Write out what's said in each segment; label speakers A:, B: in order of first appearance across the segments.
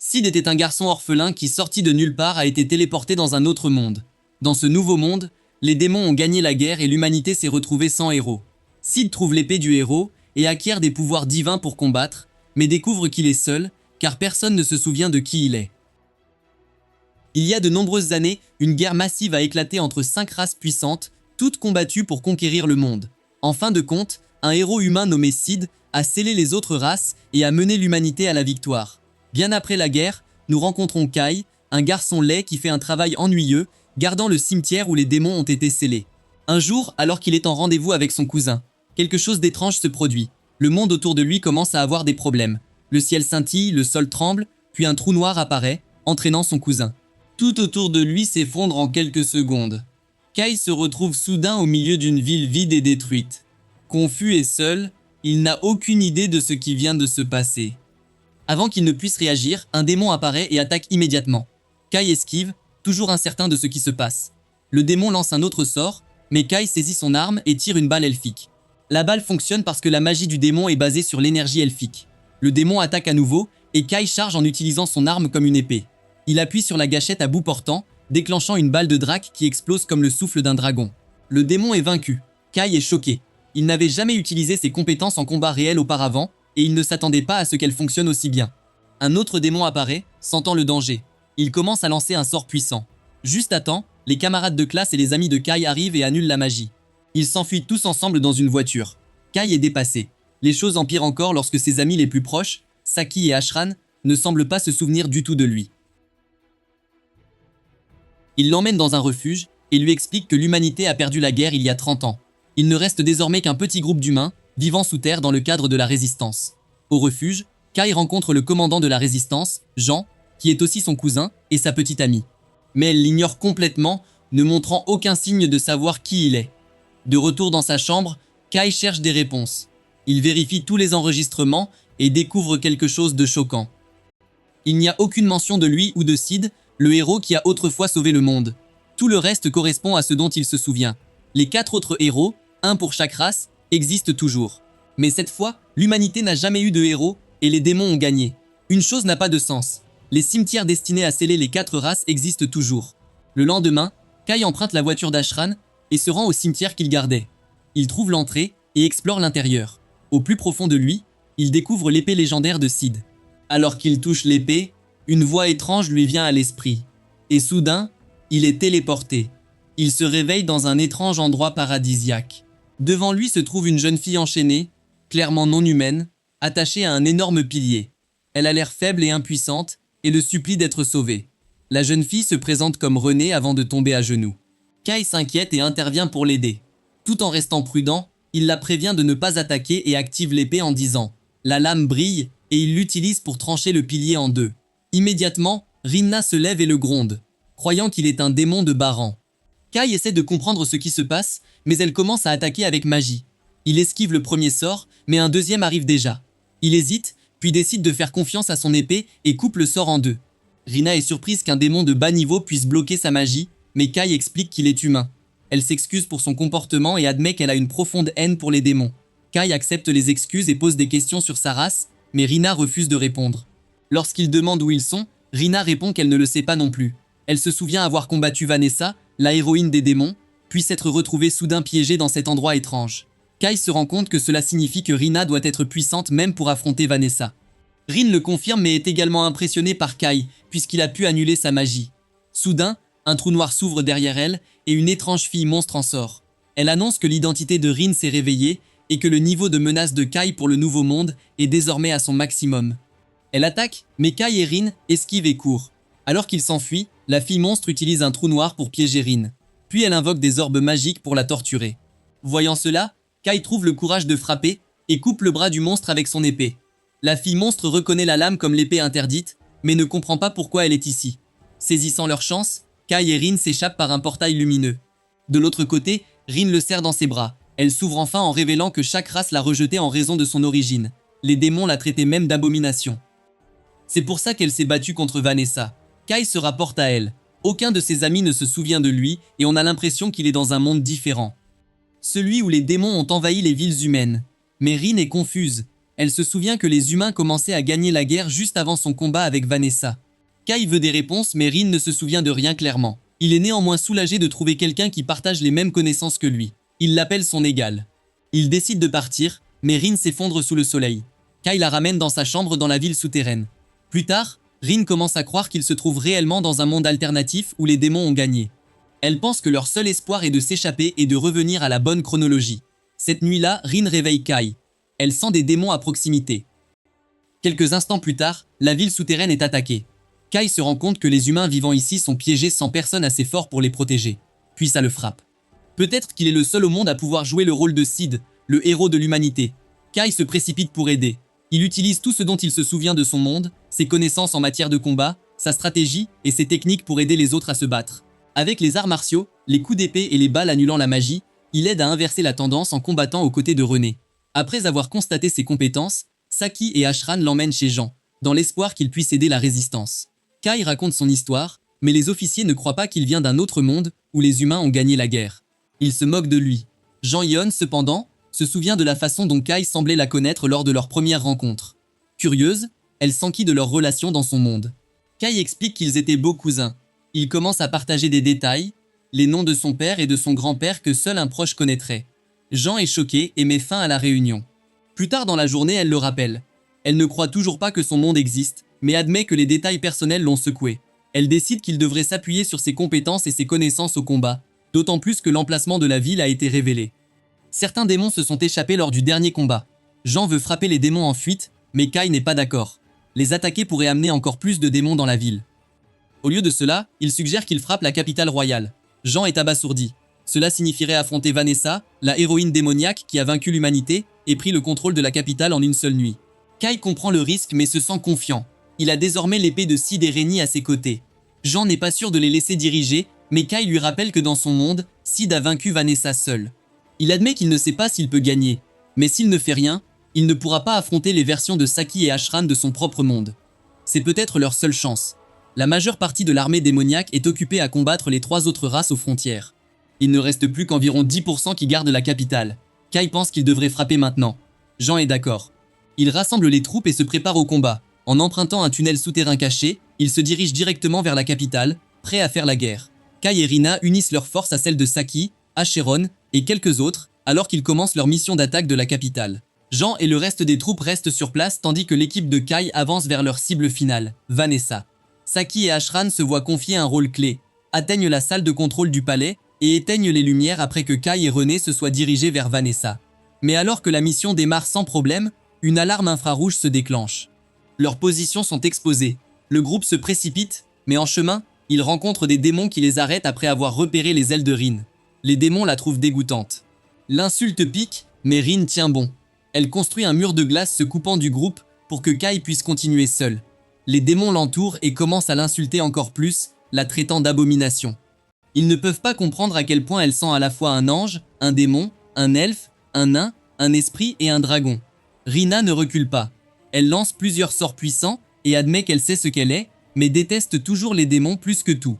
A: Sid était un garçon orphelin qui, sorti de nulle part, a été téléporté dans un autre monde. Dans ce nouveau monde, les démons ont gagné la guerre et l'humanité s'est retrouvée sans héros. Sid trouve l'épée du héros et acquiert des pouvoirs divins pour combattre, mais découvre qu'il est seul, car personne ne se souvient de qui il est. Il y a de nombreuses années, une guerre massive a éclaté entre 5 races puissantes, toutes combattues pour conquérir le monde. En fin de compte, un héros humain nommé Sid a scellé les autres races et a mené l'humanité à la victoire. Bien après la guerre, nous rencontrons Kai, un garçon laid qui fait un travail ennuyeux, gardant le cimetière où les démons ont été scellés. Un jour, alors qu'il est en rendez-vous avec son cousin, quelque chose d'étrange se produit. Le monde autour de lui commence à avoir des problèmes. Le ciel scintille, le sol tremble, puis un trou noir apparaît, entraînant son cousin. Tout autour de lui s'effondre en quelques secondes. Kai se retrouve soudain au milieu d'une ville vide et détruite. Confus et seul, il n'a aucune idée de ce qui vient de se passer. Avant qu'il ne puisse réagir, un démon apparaît et attaque immédiatement. Kai esquive, toujours incertain de ce qui se passe. Le démon lance un autre sort, mais Kai saisit son arme et tire une balle elfique. La balle fonctionne parce que la magie du démon est basée sur l'énergie elfique. Le démon attaque à nouveau et Kai charge en utilisant son arme comme une épée. Il appuie sur la gâchette à bout portant, déclenchant une balle de drac qui explose comme le souffle d'un dragon. Le démon est vaincu. Kai est choqué. Il n'avait jamais utilisé ses compétences en combat réel auparavant et il ne s'attendait pas à ce qu'elles fonctionnent aussi bien. Un autre démon apparaît, sentant le danger. Il commence à lancer un sort puissant. Juste à temps, les camarades de classe et les amis de Kai arrivent et annulent la magie. Ils s'enfuient tous ensemble dans une voiture. Kai est dépassé. Les choses empirent encore lorsque ses amis les plus proches, Saki et Ashran, ne semblent pas se souvenir du tout de lui. Il l'emmène dans un refuge et lui explique que l'humanité a perdu la guerre il y a 30 ans. Il ne reste désormais qu'un petit groupe d'humains, vivant sous terre dans le cadre de la résistance. Au refuge, Kai rencontre le commandant de la résistance, Jean, qui est aussi son cousin et sa petite amie. Mais elle l'ignore complètement, ne montrant aucun signe de savoir qui il est. De retour dans sa chambre, Kai cherche des réponses. Il vérifie tous les enregistrements et découvre quelque chose de choquant. Il n'y a aucune mention de lui ou de Sid, le héros qui a autrefois sauvé le monde. Tout le reste correspond à ce dont il se souvient. Les 4 autres héros, un pour chaque race, existent toujours. Mais cette fois, l'humanité n'a jamais eu de héros et les démons ont gagné. Une chose n'a pas de sens. Les cimetières destinés à sceller les 4 races existent toujours. Le lendemain, Kai emprunte la voiture d'Ashran et se rend au cimetière qu'il gardait. Il trouve l'entrée et explore l'intérieur. Au plus profond de lui, il découvre l'épée légendaire de Sid. Alors qu'il touche l'épée, une voix étrange lui vient à l'esprit. Et soudain, il est téléporté. Il se réveille dans un étrange endroit paradisiaque. Devant lui se trouve une jeune fille enchaînée, clairement non humaine, attachée à un énorme pilier. Elle a l'air faible et impuissante et le supplie d'être sauvée. La jeune fille se présente comme Renée avant de tomber à genoux. Kai s'inquiète et intervient pour l'aider. Tout en restant prudent, il la prévient de ne pas attaquer et active l'épée en disant « La lame brille » et il l'utilise pour trancher le pilier en deux. Immédiatement, Rinna se lève et le gronde, croyant qu'il est un démon de Baran. Kai essaie de comprendre ce qui se passe, mais elle commence à attaquer avec magie. Il esquive le premier sort, mais un deuxième arrive déjà. Il hésite, puis décide de faire confiance à son épée et coupe le sort en deux. Rinna est surprise qu'un démon de bas niveau puisse bloquer sa magie, mais Kai explique qu'il est humain. Elle s'excuse pour son comportement et admet qu'elle a une profonde haine pour les démons. Kai accepte les excuses et pose des questions sur sa race, mais Rinna refuse de répondre. Lorsqu'il demande où ils sont, Rinna répond qu'elle ne le sait pas non plus. Elle se souvient avoir combattu Vanessa, la héroïne des démons, puis s'être retrouvée soudain piégée dans cet endroit étrange. Kai se rend compte que cela signifie que Rinna doit être puissante même pour affronter Vanessa. Rin le confirme mais est également impressionné par Kai, puisqu'il a pu annuler sa magie. Soudain, un trou noir s'ouvre derrière elle et une étrange fille monstre en sort. Elle annonce que l'identité de Rin s'est réveillée et que le niveau de menace de Kai pour le nouveau monde est désormais à son maximum. Elle attaque, mais Kai et Rin esquivent et courent. Alors qu'il s'enfuit, la fille monstre utilise un trou noir pour piéger Rin. Puis elle invoque des orbes magiques pour la torturer. Voyant cela, Kai trouve le courage de frapper et coupe le bras du monstre avec son épée. La fille monstre reconnaît la lame comme l'épée interdite, mais ne comprend pas pourquoi elle est ici. Saisissant leur chance, Kai et Rin s'échappent par un portail lumineux. De l'autre côté, Rin le serre dans ses bras. Elle s'ouvre enfin en révélant que chaque race l'a rejeté en raison de son origine. Les démons la traitaient même d'abomination. C'est pour ça qu'elle s'est battue contre Vanessa. Kai se rapporte à elle. Aucun de ses amis ne se souvient de lui et on a l'impression qu'il est dans un monde différent. Celui où les démons ont envahi les villes humaines. Mais Rin est confuse. Elle se souvient que les humains commençaient à gagner la guerre juste avant son combat avec Vanessa. Kai veut des réponses mais Rin ne se souvient de rien clairement. Il est néanmoins soulagé de trouver quelqu'un qui partage les mêmes connaissances que lui. Il l'appelle son égal. Il décide de partir, mais Rin s'effondre sous le soleil. Kai la ramène dans sa chambre dans la ville souterraine. Plus tard, Rin commence à croire qu'il se trouve réellement dans un monde alternatif où les démons ont gagné. Elle pense que leur seul espoir est de s'échapper et de revenir à la bonne chronologie. Cette nuit-là, Rin réveille Kai. Elle sent des démons à proximité. Quelques instants plus tard, la ville souterraine est attaquée. Kai se rend compte que les humains vivant ici sont piégés sans personne assez fort pour les protéger. Puis ça le frappe. Peut-être qu'il est le seul au monde à pouvoir jouer le rôle de Sid, le héros de l'humanité. Kai se précipite pour aider. Il utilise tout ce dont il se souvient de son monde, ses connaissances en matière de combat, sa stratégie et ses techniques pour aider les autres à se battre. Avec les arts martiaux, les coups d'épée et les balles annulant la magie, il aide à inverser la tendance en combattant aux côtés de René. Après avoir constaté ses compétences, Saki et Ashran l'emmènent chez Jean, dans l'espoir qu'il puisse aider la résistance. Kai raconte son histoire, mais les officiers ne croient pas qu'il vient d'un autre monde où les humains ont gagné la guerre. Ils se moquent de lui. Jean-Yeon, cependant, se souvient de la façon dont Kai semblait la connaître lors de leur première rencontre. Curieuse, elle s'enquit de leur relation dans son monde. Kai explique qu'ils étaient beaux cousins. Ils commencent à partager des détails, les noms de son père et de son grand-père que seul un proche connaîtrait. Jean est choqué et met fin à la réunion. Plus tard dans la journée, elle le rappelle. Elle ne croit toujours pas que son monde existe, mais admet que les détails personnels l'ont secoué. Elle décide qu'il devrait s'appuyer sur ses compétences et ses connaissances au combat, d'autant plus que l'emplacement de la ville a été révélé. Certains démons se sont échappés lors du dernier combat. Jean veut frapper les démons en fuite, mais Kai n'est pas d'accord. Les attaquer pourrait amener encore plus de démons dans la ville. Au lieu de cela, il suggère qu'il frappe la capitale royale. Jean est abasourdi. Cela signifierait affronter Vanessa, la héroïne démoniaque qui a vaincu l'humanité et pris le contrôle de la capitale en une seule nuit. Kai comprend le risque mais se sent confiant. Il a désormais l'épée de Sid et Rennie à ses côtés. Jean n'est pas sûr de les laisser diriger, mais Kai lui rappelle que dans son monde, Sid a vaincu Vanessa seul. Il admet qu'il ne sait pas s'il peut gagner, mais s'il ne fait rien, il ne pourra pas affronter les versions de Saki et Ashran de son propre monde. C'est peut-être leur seule chance. La majeure partie de l'armée démoniaque est occupée à combattre les 3 autres races aux frontières. Il ne reste plus qu'environ 10% qui gardent la capitale. Kai pense qu'il devrait frapper maintenant. Jean est d'accord. Il rassemble les troupes et se prépare au combat. En empruntant un tunnel souterrain caché, il se dirige directement vers la capitale, prêt à faire la guerre. Kai et Rina unissent leurs forces à celles de Saki, Acheron et quelques autres, alors qu'ils commencent leur mission d'attaque de la capitale. Jean et le reste des troupes restent sur place tandis que l'équipe de Kai avance vers leur cible finale, Vanessa. Saki et Ashran se voient confier un rôle clé, atteignent la salle de contrôle du palais et éteignent les lumières après que Kai et René se soient dirigés vers Vanessa. Mais alors que la mission démarre sans problème, une alarme infrarouge se déclenche. Leurs positions sont exposées. Le groupe se précipite, mais en chemin, ils rencontrent des démons qui les arrêtent après avoir repéré les ailes de Rin. Les démons la trouvent dégoûtante. L'insulte pique, mais Rin tient bon. Elle construit un mur de glace se coupant du groupe pour que Kai puisse continuer seul. Les démons l'entourent et commencent à l'insulter encore plus, la traitant d'abomination. Ils ne peuvent pas comprendre à quel point elle sent à la fois un ange, un démon, un elfe, un nain, un esprit et un dragon. Rina ne recule pas. Elle lance plusieurs sorts puissants et admet qu'elle sait ce qu'elle est, mais déteste toujours les démons plus que tout.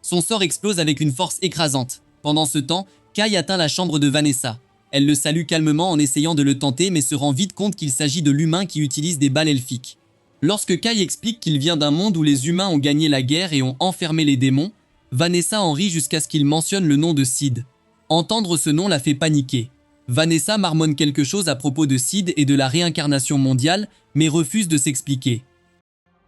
A: Son sort explose avec une force écrasante. Pendant ce temps, Kai atteint la chambre de Vanessa. Elle le salue calmement en essayant de le tenter mais se rend vite compte qu'il s'agit de l'humain qui utilise des balles elfiques. Lorsque Kai explique qu'il vient d'un monde où les humains ont gagné la guerre et ont enfermé les démons, Vanessa en rit jusqu'à ce qu'il mentionne le nom de Sid. Entendre ce nom la fait paniquer. Vanessa marmonne quelque chose à propos de Sid et de la réincarnation mondiale, mais refuse de s'expliquer.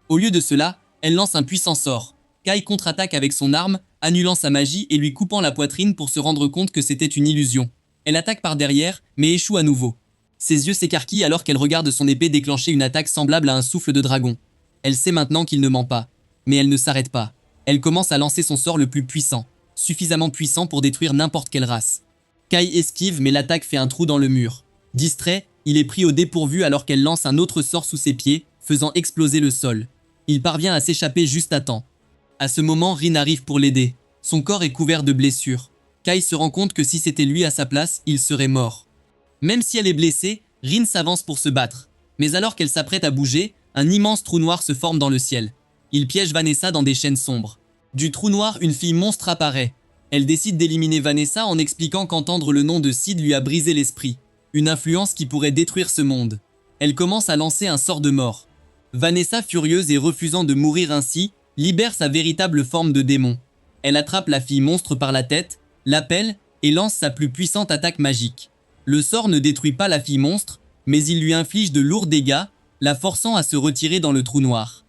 A: Au lieu de cela, elle lance un puissant sort. Kai contre-attaque avec son arme, annulant sa magie et lui coupant la poitrine pour se rendre compte que c'était une illusion. Elle attaque par derrière, mais échoue à nouveau. Ses yeux s'écarquillent alors qu'elle regarde son épée déclencher une attaque semblable à un souffle de dragon. Elle sait maintenant qu'il ne ment pas. Mais elle ne s'arrête pas. Elle commence à lancer son sort le plus puissant, suffisamment puissant pour détruire n'importe quelle race. Kai esquive mais l'attaque fait un trou dans le mur. Distrait, il est pris au dépourvu alors qu'elle lance un autre sort sous ses pieds, faisant exploser le sol. Il parvient à s'échapper juste à temps. À ce moment, Rin arrive pour l'aider. Son corps est couvert de blessures. Kai se rend compte que si c'était lui à sa place, il serait mort. Même si elle est blessée, Rin s'avance pour se battre. Mais alors qu'elle s'apprête à bouger, un immense trou noir se forme dans le ciel. Il piège Vanessa dans des chaînes sombres. Du trou noir, une fille monstre apparaît. Elle décide d'éliminer Vanessa en expliquant qu'entendre le nom de Sid lui a brisé l'esprit. Une influence qui pourrait détruire ce monde. Elle commence à lancer un sort de mort. Vanessa, furieuse et refusant de mourir ainsi, libère sa véritable forme de démon. Elle attrape la fille monstre par la tête, l'appelle et lance sa plus puissante attaque magique. Le sort ne détruit pas la fille monstre, mais il lui inflige de lourds dégâts, la forçant à se retirer dans le trou noir.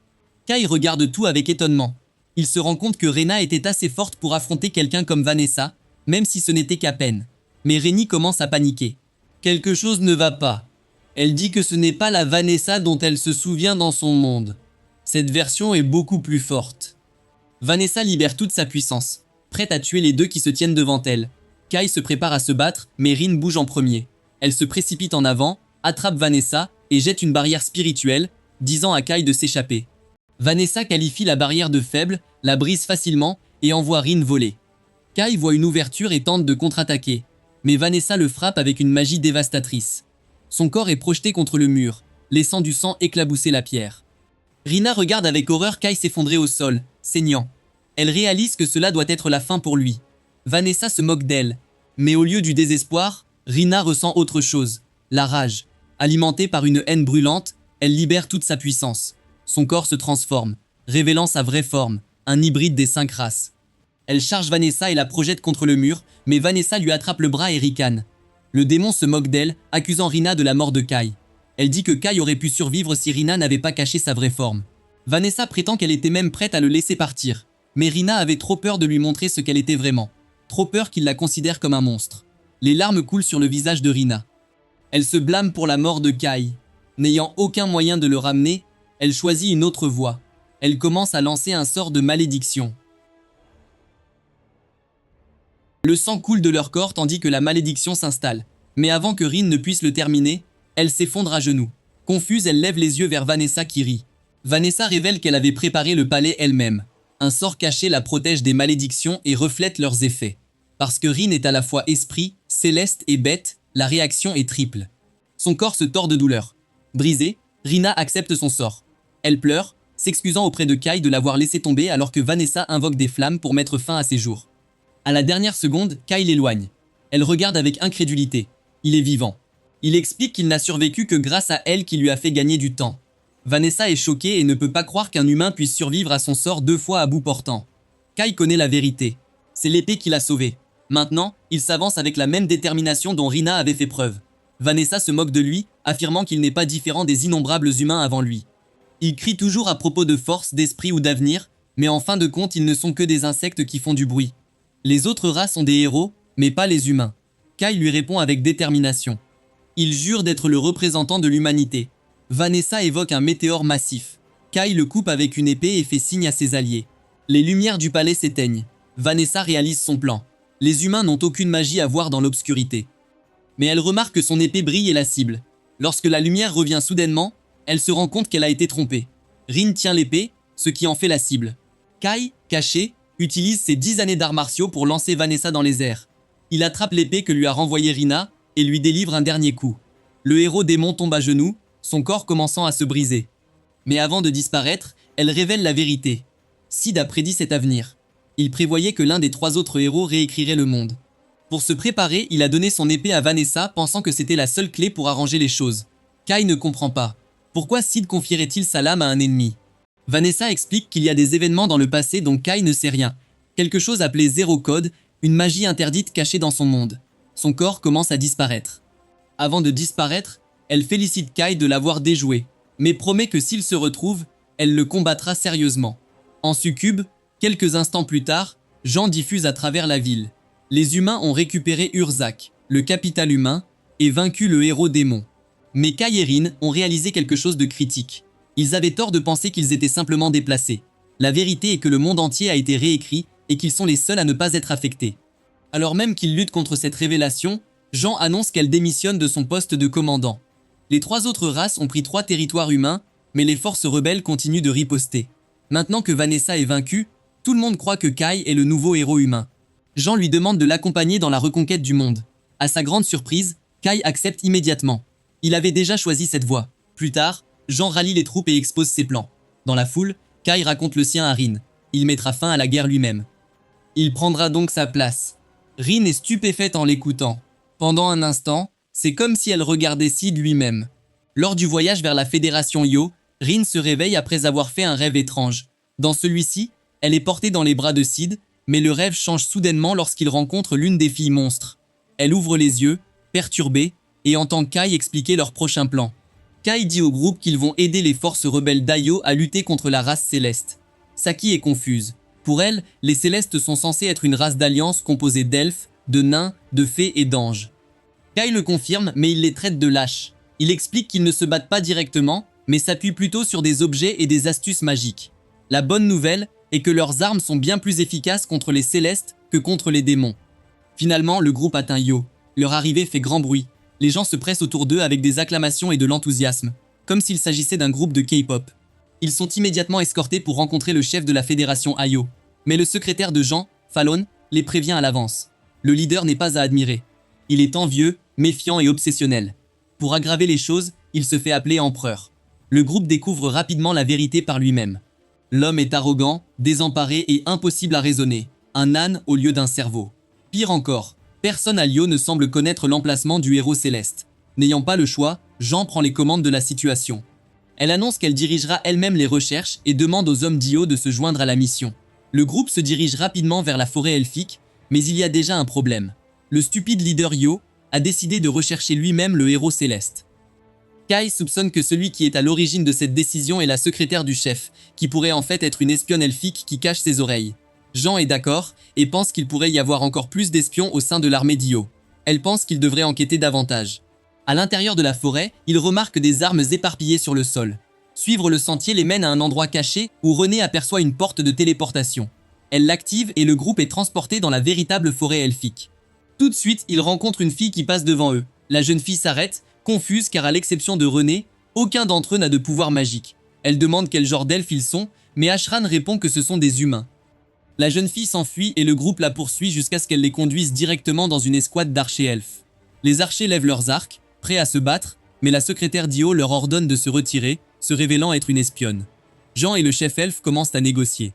A: Kai regarde tout avec étonnement. Il se rend compte que Rena était assez forte pour affronter quelqu'un comme Vanessa, même si ce n'était qu'à peine. Mais Rennie commence à paniquer. Quelque chose ne va pas. Elle dit que ce n'est pas la Vanessa dont elle se souvient dans son monde. Cette version est beaucoup plus forte. Vanessa libère toute sa puissance, prête à tuer les deux qui se tiennent devant elle. Kai se prépare à se battre, mais Rin bouge en premier. Elle se précipite en avant, attrape Vanessa et jette une barrière spirituelle, disant à Kai de s'échapper. Vanessa qualifie la barrière de faible, la brise facilement et envoie Rin voler. Kai voit une ouverture et tente de contre-attaquer, mais Vanessa le frappe avec une magie dévastatrice. Son corps est projeté contre le mur, laissant du sang éclabousser la pierre. Rina regarde avec horreur Kai s'effondrer au sol, saignant. Elle réalise que cela doit être la fin pour lui. Vanessa se moque d'elle, mais au lieu du désespoir, Rina ressent autre chose, la rage. Alimentée par une haine brûlante, elle libère toute sa puissance. Son corps se transforme, révélant sa vraie forme, un hybride des 5 races. Elle charge Vanessa et la projette contre le mur, mais Vanessa lui attrape le bras et ricane. Le démon se moque d'elle, accusant Rina de la mort de Kai. Elle dit que Kai aurait pu survivre si Rina n'avait pas caché sa vraie forme. Vanessa prétend qu'elle était même prête à le laisser partir, mais Rina avait trop peur de lui montrer ce qu'elle était vraiment. Trop peur qu'il la considère comme un monstre. Les larmes coulent sur le visage de Rina. Elle se blâme pour la mort de Kai. N'ayant aucun moyen de le ramener, elle choisit une autre voie. Elle commence à lancer un sort de malédiction. Le sang coule de leur corps tandis que la malédiction s'installe. Mais avant que Rin ne puisse le terminer, elle s'effondre à genoux. Confuse, elle lève les yeux vers Vanessa qui rit. Vanessa révèle qu'elle avait préparé le palais elle-même. Un sort caché la protège des malédictions et reflète leurs effets. Parce que Rin est à la fois esprit, céleste et bête, la réaction est triple. Son corps se tord de douleur. Brisée, Rina accepte son sort. Elle pleure, s'excusant auprès de Kai de l'avoir laissé tomber alors que Vanessa invoque des flammes pour mettre fin à ses jours. À la dernière seconde, Kai l'éloigne. Elle regarde avec incrédulité. Il est vivant. Il explique qu'il n'a survécu que grâce à elle qui lui a fait gagner du temps. Vanessa est choquée et ne peut pas croire qu'un humain puisse survivre à son sort 2 fois à bout portant. Kai connaît la vérité. C'est l'épée qui l'a sauvé. Maintenant, il s'avance avec la même détermination dont Rina avait fait preuve. Vanessa se moque de lui, affirmant qu'il n'est pas différent des innombrables humains avant lui. Il crie toujours à propos de force, d'esprit ou d'avenir, mais en fin de compte, ils ne sont que des insectes qui font du bruit. Les autres races sont des héros, mais pas les humains. Kai lui répond avec détermination. Il jure d'être le représentant de l'humanité. Vanessa évoque un météore massif. Kai le coupe avec une épée et fait signe à ses alliés. Les lumières du palais s'éteignent. Vanessa réalise son plan. Les humains n'ont aucune magie à voir dans l'obscurité. Mais elle remarque que son épée brille et la cible. Lorsque la lumière revient soudainement, elle se rend compte qu'elle a été trompée. Rin tient l'épée, ce qui en fait la cible. Kai, caché, utilise ses 10 années d'arts martiaux pour lancer Vanessa dans les airs. Il attrape l'épée que lui a renvoyée Rina et lui délivre un dernier coup. Le héros démon tombe à genoux, son corps commençant à se briser. Mais avant de disparaître, elle révèle la vérité. Sid a prédit cet avenir. Il prévoyait que l'un des 3 autres héros réécrirait le monde. Pour se préparer, il a donné son épée à Vanessa, pensant que c'était la seule clé pour arranger les choses. Kai ne comprend pas. Pourquoi Sid confierait-il sa lame à un ennemi? Vanessa explique qu'il y a des événements dans le passé dont Kai ne sait rien. Quelque chose appelé Zéro Code, une magie interdite cachée dans son monde. Son corps commence à disparaître. Avant de disparaître, elle félicite Kai de l'avoir déjoué, mais promet que s'il se retrouve, elle le combattra sérieusement. En succube, quelques instants plus tard, Jean diffuse à travers la ville. Les humains ont récupéré Urzak, le capital humain, et vaincu le héros démon. Mais Kai et Rin ont réalisé quelque chose de critique. Ils avaient tort de penser qu'ils étaient simplement déplacés. La vérité est que le monde entier a été réécrit et qu'ils sont les seuls à ne pas être affectés. Alors même qu'ils luttent contre cette révélation, Jean annonce qu'elle démissionne de son poste de commandant. Les 3 autres races ont pris 3 territoires humains, mais les forces rebelles continuent de riposter. Maintenant que Vanessa est vaincue, tout le monde croit que Kai est le nouveau héros humain. Jean lui demande de l'accompagner dans la reconquête du monde. À sa grande surprise, Kai accepte immédiatement. Il avait déjà choisi cette voie. Plus tard, Jean rallie les troupes et expose ses plans. Dans la foule, Kai raconte le sien à Rin. Il mettra fin à la guerre lui-même. Il prendra donc sa place. Rin est stupéfaite en l'écoutant. Pendant un instant, c'est comme si elle regardait Sid lui-même. Lors du voyage vers la Fédération Io, Rin se réveille après avoir fait un rêve étrange. Dans celui-ci, elle est portée dans les bras de Sid, mais le rêve change soudainement lorsqu'il rencontre l'une des filles monstres. Elle ouvre les yeux, perturbée, et entend Kai expliquer leur prochain plan. Kai dit au groupe qu'ils vont aider les forces rebelles d'Aio à lutter contre la race céleste. Saki est confuse. Pour elle, les célestes sont censés être une race d'alliance composée d'elfes, de nains, de fées et d'anges. Kai le confirme, mais il les traite de lâches. Il explique qu'ils ne se battent pas directement, mais s'appuient plutôt sur des objets et des astuces magiques. La bonne nouvelle est que leurs armes sont bien plus efficaces contre les célestes que contre les démons. Finalement, le groupe atteint Io. Leur arrivée fait grand bruit. Les gens se pressent autour d'eux avec des acclamations et de l'enthousiasme, comme s'il s'agissait d'un groupe de K-pop. Ils sont immédiatement escortés pour rencontrer le chef de la fédération Aio. Mais le secrétaire de Jean, Fallon, les prévient à l'avance. Le leader n'est pas à admirer. Il est envieux, méfiant et obsessionnel. Pour aggraver les choses, il se fait appeler empereur. Le groupe découvre rapidement la vérité par lui-même. L'homme est arrogant, désemparé et impossible à raisonner. Un âne au lieu d'un cerveau. Pire encore, personne à Io ne semble connaître l'emplacement du héros céleste. N'ayant pas le choix, Jean prend les commandes de la situation. Elle annonce qu'elle dirigera elle-même les recherches et demande aux hommes d'Io de se joindre à la mission. Le groupe se dirige rapidement vers la forêt elfique, mais il y a déjà un problème. Le stupide leader Io a décidé de rechercher lui-même le héros céleste. Kai soupçonne que celui qui est à l'origine de cette décision est la secrétaire du chef, qui pourrait en fait être une espionne elfique qui cache ses oreilles. Jean est d'accord et pense qu'il pourrait y avoir encore plus d'espions au sein de l'armée d'Io. Elle pense qu'il devrait enquêter davantage. À l'intérieur de la forêt, il remarque des armes éparpillées sur le sol. Suivre le sentier les mène à un endroit caché où René aperçoit une porte de téléportation. Elle l'active et le groupe est transporté dans la véritable forêt elfique. Tout de suite, ils rencontrent une fille qui passe devant eux. La jeune fille s'arrête, confuse car à l'exception de René, aucun d'entre eux n'a de pouvoir magique. Elle demande quel genre d'elfes ils sont, mais Ashran répond que ce sont des humains. La jeune fille s'enfuit et le groupe la poursuit jusqu'à ce qu'elle les conduise directement dans une escouade d'archers elfes. Les archers lèvent leurs arcs, prêts à se battre, mais la secrétaire d'Io leur ordonne de se retirer, se révélant être une espionne. Jean et le chef elfe commencent à négocier.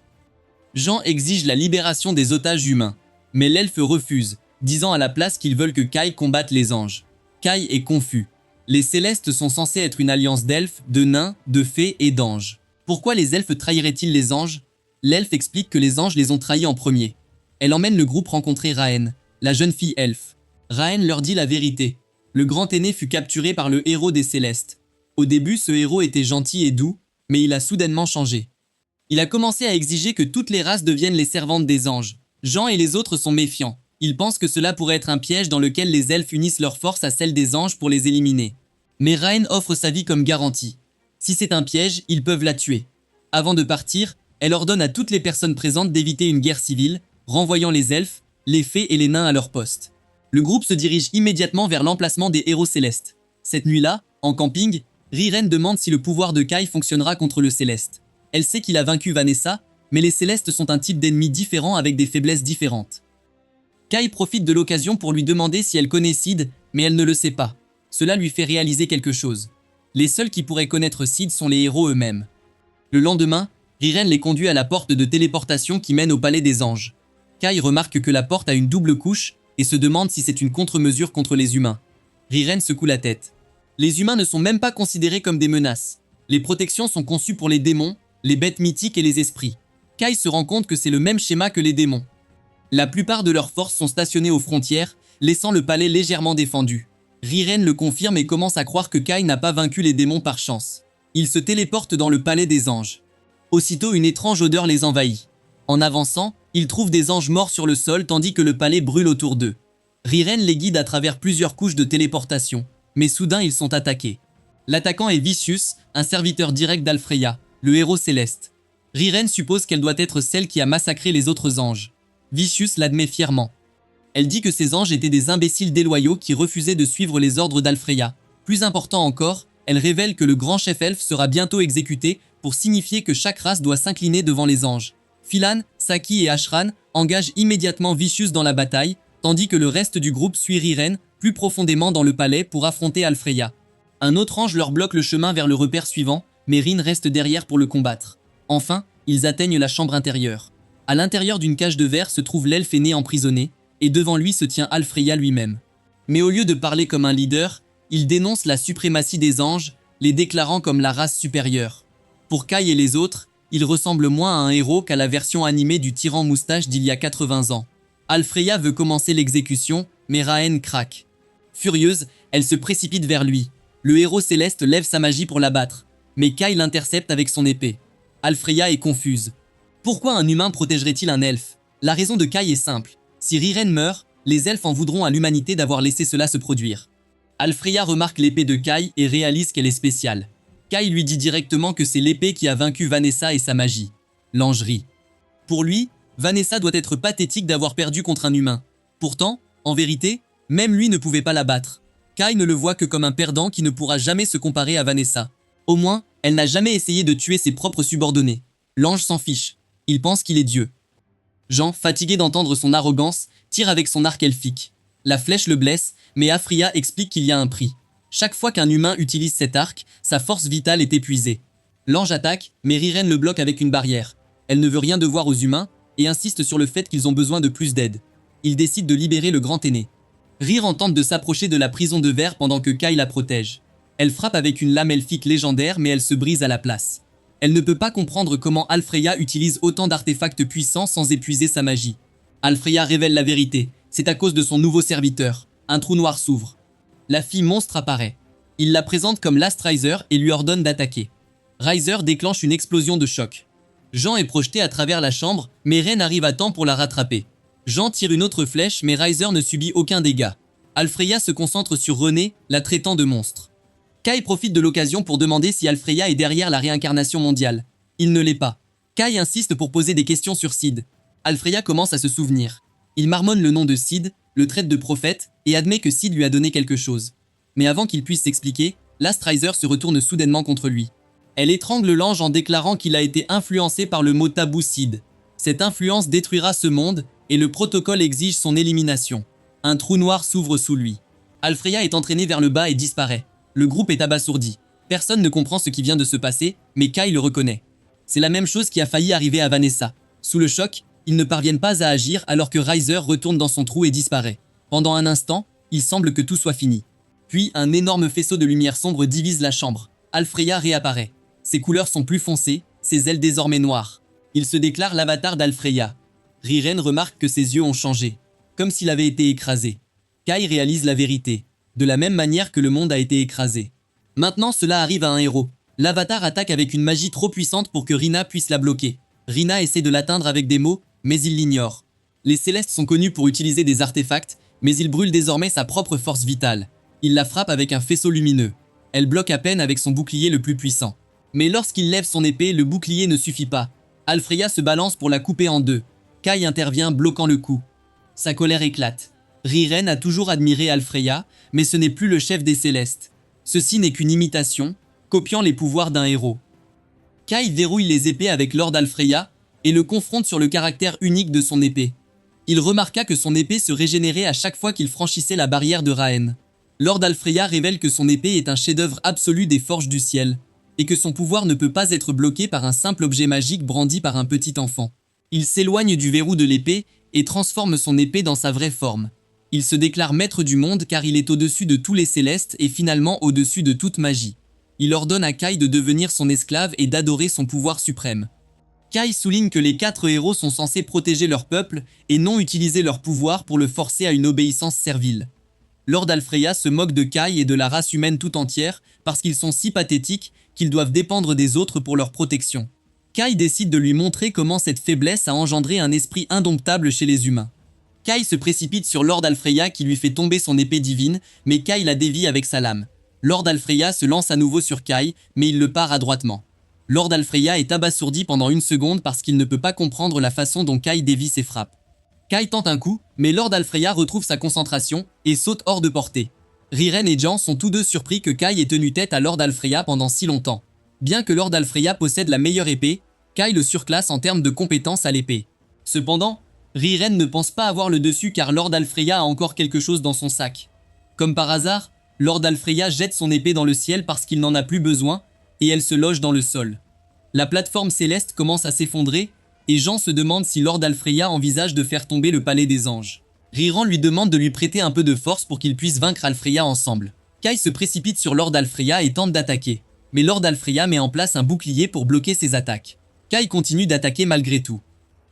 A: Jean exige la libération des otages humains, mais l'elfe refuse, disant à la place qu'ils veulent que Kai combatte les anges. Kai est confus. Les célestes sont censés être une alliance d'elfes, de nains, de fées et d'anges. Pourquoi les elfes trahiraient-ils les anges? L'elfe explique que les anges les ont trahis en premier. Elle emmène le groupe rencontrer Raen, la jeune fille elfe. Raen leur dit la vérité. Le grand aîné fut capturé par le héros des célestes. Au début, ce héros était gentil et doux, mais il a soudainement changé. Il a commencé à exiger que toutes les races deviennent les servantes des anges. Jean et les autres sont méfiants. Ils pensent que cela pourrait être un piège dans lequel les elfes unissent leurs forces à celles des anges pour les éliminer. Mais Raen offre sa vie comme garantie. Si c'est un piège, ils peuvent la tuer. Avant de partir, elle ordonne à toutes les personnes présentes d'éviter une guerre civile, renvoyant les elfes, les fées et les nains à leur poste. Le groupe se dirige immédiatement vers l'emplacement des héros célestes. Cette nuit-là, en camping, Riren demande si le pouvoir de Kai fonctionnera contre le céleste. Elle sait qu'il a vaincu Vanessa, mais les célestes sont un type d'ennemi différent avec des faiblesses différentes. Kai profite de l'occasion pour lui demander si elle connaît Sid, mais elle ne le sait pas. Cela lui fait réaliser quelque chose. Les seuls qui pourraient connaître Sid sont les héros eux-mêmes. Le lendemain, Riren les conduit à la porte de téléportation qui mène au palais des anges. Kai remarque que la porte a une double couche et se demande si c'est une contre-mesure contre les humains. Riren secoue la tête. Les humains ne sont même pas considérés comme des menaces. Les protections sont conçues pour les démons, les bêtes mythiques et les esprits. Kai se rend compte que c'est le même schéma que les démons. La plupart de leurs forces sont stationnées aux frontières, laissant le palais légèrement défendu. Riren le confirme et commence à croire que Kai n'a pas vaincu les démons par chance. Il se téléporte dans le palais des anges. Aussitôt, une étrange odeur les envahit. En avançant, ils trouvent des anges morts sur le sol tandis que le palais brûle autour d'eux. Riren les guide à travers plusieurs couches de téléportation, mais soudain ils sont attaqués. L'attaquant est Vicious, un serviteur direct d'Alfreya, le héros céleste. Riren suppose qu'elle doit être celle qui a massacré les autres anges. Vicious l'admet fièrement. Elle dit que ces anges étaient des imbéciles déloyaux qui refusaient de suivre les ordres d'Alfreya. Plus important encore, elle révèle que le grand chef elfe sera bientôt exécuté pour signifier que chaque race doit s'incliner devant les anges. Filan, Saki et Ashran engagent immédiatement Vicious dans la bataille, tandis que le reste du groupe suit Riren plus profondément dans le palais pour affronter Alfreya. Un autre ange leur bloque le chemin vers le repère suivant, mais Rin reste derrière pour le combattre. Enfin, ils atteignent la chambre intérieure. À l'intérieur d'une cage de verre se trouve l'elfe aîné emprisonné, et devant lui se tient Alfreya lui-même. Mais au lieu de parler comme un leader, il dénonce la suprématie des anges, les déclarant comme la race supérieure. Pour Kai et les autres, il ressemble moins à un héros qu'à la version animée du tyran moustache d'il y a 80 ans. Alfreya veut commencer l'exécution, mais Raen craque. Furieuse, elle se précipite vers lui. Le héros céleste lève sa magie pour l'abattre, mais Kai l'intercepte avec son épée. Alfreya est confuse. Pourquoi un humain protégerait-il un elfe? La raison de Kai est simple. Si Riren meurt, les elfes en voudront à l'humanité d'avoir laissé cela se produire. Alfreya remarque l'épée de Kai et réalise qu'elle est spéciale. Kai lui dit directement que c'est l'épée qui a vaincu Vanessa et sa magie. L'ange rit. Pour lui, Vanessa doit être pathétique d'avoir perdu contre un humain. Pourtant, en vérité, même lui ne pouvait pas la battre. Kai ne le voit que comme un perdant qui ne pourra jamais se comparer à Vanessa. Au moins, elle n'a jamais essayé de tuer ses propres subordonnés. L'ange s'en fiche. Il pense qu'il est Dieu. Jean, fatigué d'entendre son arrogance, tire avec son arc elfique. La flèche le blesse, mais Alfreya explique qu'il y a un prix. Chaque fois qu'un humain utilise cet arc, sa force vitale est épuisée. L'ange attaque, mais Riren le bloque avec une barrière. Elle ne veut rien devoir aux humains et insiste sur le fait qu'ils ont besoin de plus d'aide. Il décide de libérer le grand aîné. Riren tente de s'approcher de la prison de verre pendant que Kai la protège. Elle frappe avec une lame elfique légendaire, mais elle se brise à la place. Elle ne peut pas comprendre comment Alfreya utilise autant d'artefacts puissants sans épuiser sa magie. Alfreya révèle la vérité. C'est à cause de son nouveau serviteur. Un trou noir s'ouvre. La fille monstre apparaît. Il la présente comme Last Riser et lui ordonne d'attaquer. Riser déclenche une explosion de choc. Jean est projeté à travers la chambre, mais Ren arrive à temps pour la rattraper. Jean tire une autre flèche, mais Riser ne subit aucun dégât. Alfreya se concentre sur René, la traitant de monstre. Kai profite de l'occasion pour demander si Alfreya est derrière la réincarnation mondiale. Il ne l'est pas. Kai insiste pour poser des questions sur Sid. Alfreya commence à se souvenir. Il marmonne le nom de Sid, le traite de prophète et admet que Sid lui a donné quelque chose. Mais avant qu'il puisse s'expliquer, Last Riser se retourne soudainement contre lui. Elle étrangle l'ange en déclarant qu'il a été influencé par le mot tabou Sid. Cette influence détruira ce monde et le protocole exige son élimination. Un trou noir s'ouvre sous lui. Alfreya est entraîné vers le bas et disparaît. Le groupe est abasourdi. Personne ne comprend ce qui vient de se passer, mais Kai le reconnaît. C'est la même chose qui a failli arriver à Vanessa. Sous le choc, ils ne parviennent pas à agir alors que Riser retourne dans son trou et disparaît. Pendant un instant, il semble que tout soit fini. Puis, un énorme faisceau de lumière sombre divise la chambre. Alfreya réapparaît. Ses couleurs sont plus foncées, ses ailes désormais noires. Il se déclare l'avatar d'Alfreya. Riren remarque que ses yeux ont changé, comme s'il avait été écrasé. Kai réalise la vérité, de la même manière que le monde a été écrasé. Maintenant, cela arrive à un héros. L'avatar attaque avec une magie trop puissante pour que Rina puisse la bloquer. Rina essaie de l'atteindre avec des mots, mais il l'ignore. Les Célestes sont connus pour utiliser des artefacts, mais il brûle désormais sa propre force vitale. Il la frappe avec un faisceau lumineux. Elle bloque à peine avec son bouclier le plus puissant. Mais lorsqu'il lève son épée, le bouclier ne suffit pas. Alfreya se balance pour la couper en deux. Kai intervient, bloquant le coup. Sa colère éclate. Riren a toujours admiré Alfreya, mais ce n'est plus le chef des Célestes. Ceci n'est qu'une imitation, copiant les pouvoirs d'un héros. Kai verrouille les épées avec Lord Alfreya et le confronte sur le caractère unique de son épée. Il remarqua que son épée se régénérait à chaque fois qu'il franchissait la barrière de Raen. Lord Alfreya révèle que son épée est un chef-d'œuvre absolu des forges du ciel, et que son pouvoir ne peut pas être bloqué par un simple objet magique brandi par un petit enfant. Il s'éloigne du verrou de l'épée et transforme son épée dans sa vraie forme. Il se déclare maître du monde car il est au-dessus de tous les célestes et finalement au-dessus de toute magie. Il ordonne à Kai de devenir son esclave et d'adorer son pouvoir suprême. Kai souligne que les 4 héros sont censés protéger leur peuple et non utiliser leur pouvoir pour le forcer à une obéissance servile. Lord Alfreya se moque de Kai et de la race humaine tout entière parce qu'ils sont si pathétiques qu'ils doivent dépendre des autres pour leur protection. Kai décide de lui montrer comment cette faiblesse a engendré un esprit indomptable chez les humains. Kai se précipite sur Lord Alfreya qui lui fait tomber son épée divine, mais Kai la dévie avec sa lame. Lord Alfreya se lance à nouveau sur Kai, mais il le part adroitement. Lord Alfreya est abasourdi pendant une seconde parce qu'il ne peut pas comprendre la façon dont Kai dévie ses frappes. Kai tente un coup, mais Lord Alfreya retrouve sa concentration et saute hors de portée. Riren et Jean sont tous deux surpris que Kai ait tenu tête à Lord Alfreya pendant si longtemps. Bien que Lord Alfreya possède la meilleure épée, Kai le surclasse en termes de compétences à l'épée. Cependant, Riren ne pense pas avoir le dessus car Lord Alfreya a encore quelque chose dans son sac. Comme par hasard, Lord Alfreya jette son épée dans le ciel parce qu'il n'en a plus besoin, et elle se loge dans le sol. La plateforme céleste commence à s'effondrer, et Jean se demande si Lord Alfreya envisage de faire tomber le palais des anges. Riren lui demande de lui prêter un peu de force pour qu'ils puissent vaincre Alfreya ensemble. Kai se précipite sur Lord Alfreya et tente d'attaquer. mais Lord Alfreya met en place un bouclier pour bloquer ses attaques. Kai continue d'attaquer malgré tout.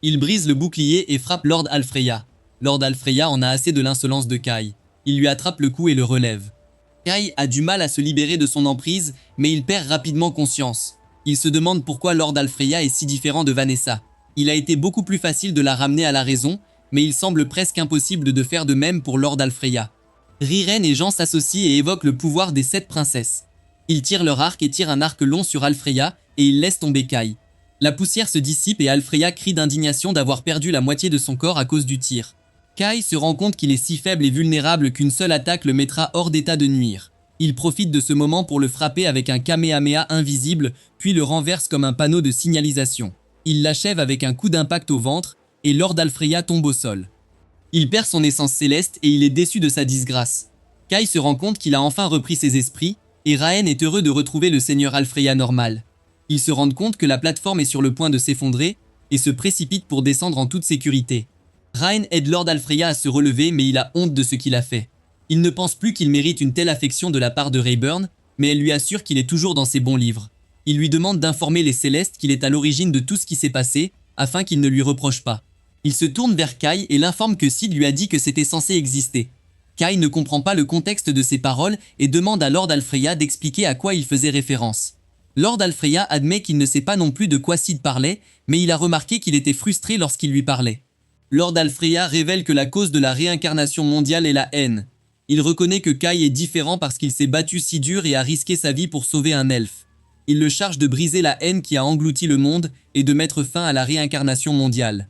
A: Il brise le bouclier et frappe Lord Alfreya. Lord Alfreya en a assez de l'insolence de Kai. Il lui attrape le cou et le relève. Kai a du mal à se libérer de son emprise, mais il perd rapidement conscience. Il se demande pourquoi Lord Alfreya est si différent de Vanessa. Il a été beaucoup plus facile de la ramener à la raison, mais il semble presque impossible de faire de même pour Lord Alfreya. Riren et Jean s'associent et évoquent le pouvoir des 7 princesses. Ils tirent leur arc et tirent un arc long sur Alfreya, et ils laissent tomber Kai. La poussière se dissipe et Alfreya crie d'indignation d'avoir perdu la moitié de son corps à cause du tir. Kai se rend compte qu'il est si faible et vulnérable qu'une seule attaque le mettra hors d'état de nuire. Il profite de ce moment pour le frapper avec un Kamehameha invisible, puis le renverse comme un panneau de signalisation. Il l'achève avec un coup d'impact au ventre, et Lord Alfreya tombe au sol. Il perd son essence céleste et il est déçu de sa disgrâce. Kai se rend compte qu'il a enfin repris ses esprits, et Raen est heureux de retrouver le seigneur Alfreya normal. Ils se rendent compte que la plateforme est sur le point de s'effondrer, et se précipitent pour descendre en toute sécurité. Raen aide Lord Alfreya à se relever, mais il a honte de ce qu'il a fait. Il ne pense plus qu'il mérite une telle affection de la part de Rayburn, mais elle lui assure qu'il est toujours dans ses bons livres. Il lui demande d'informer les Célestes qu'il est à l'origine de tout ce qui s'est passé, afin qu'ils ne lui reprochent pas. Il se tourne vers Kai et l'informe que Sid lui a dit que c'était censé exister. Kai ne comprend pas le contexte de ces paroles et demande à Lord Alfreya d'expliquer à quoi il faisait référence. Lord Alfreya admet qu'il ne sait pas non plus de quoi Sid parlait, mais il a remarqué qu'il était frustré lorsqu'il lui parlait. Lord Alfreya révèle que la cause de la réincarnation mondiale est la haine. Il reconnaît que Kai est différent parce qu'il s'est battu si dur et a risqué sa vie pour sauver un elfe. Il le charge de briser la haine qui a englouti le monde et de mettre fin à la réincarnation mondiale.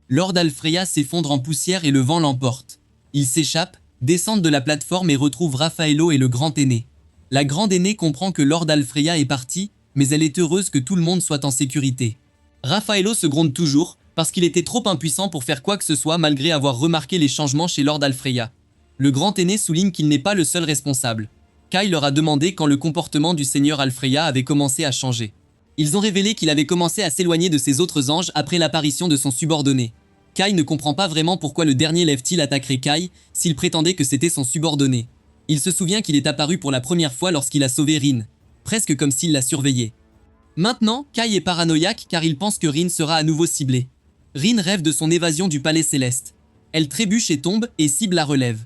A: Lord Alfreya s'effondre en poussière et le vent l'emporte. Il s'échappe, descend de la plateforme et retrouve Raffaello et le grand aîné. La grande aînée comprend que Lord Alfreya est parti, mais elle est heureuse que tout le monde soit en sécurité. Raffaello se gronde toujours, parce qu'il était trop impuissant pour faire quoi que ce soit malgré avoir remarqué les changements chez Lord Alfreya. Le grand aîné souligne qu'il n'est pas le seul responsable. Kai leur a demandé quand le comportement du seigneur Alfreya avait commencé à changer. Ils ont révélé qu'il avait commencé à s'éloigner de ses autres anges après l'apparition de son subordonné. Kai ne comprend pas vraiment pourquoi le dernier lève-t-il attaquerait Kai s'il prétendait que c'était son subordonné. Il se souvient qu'il est apparu pour la première fois lorsqu'il a sauvé Rin, presque comme s'il l'a surveillé. Maintenant, Kai est paranoïaque car il pense que Rin sera à nouveau ciblée. Rin rêve de son évasion du palais céleste. Elle trébuche et tombe et Sib la relève.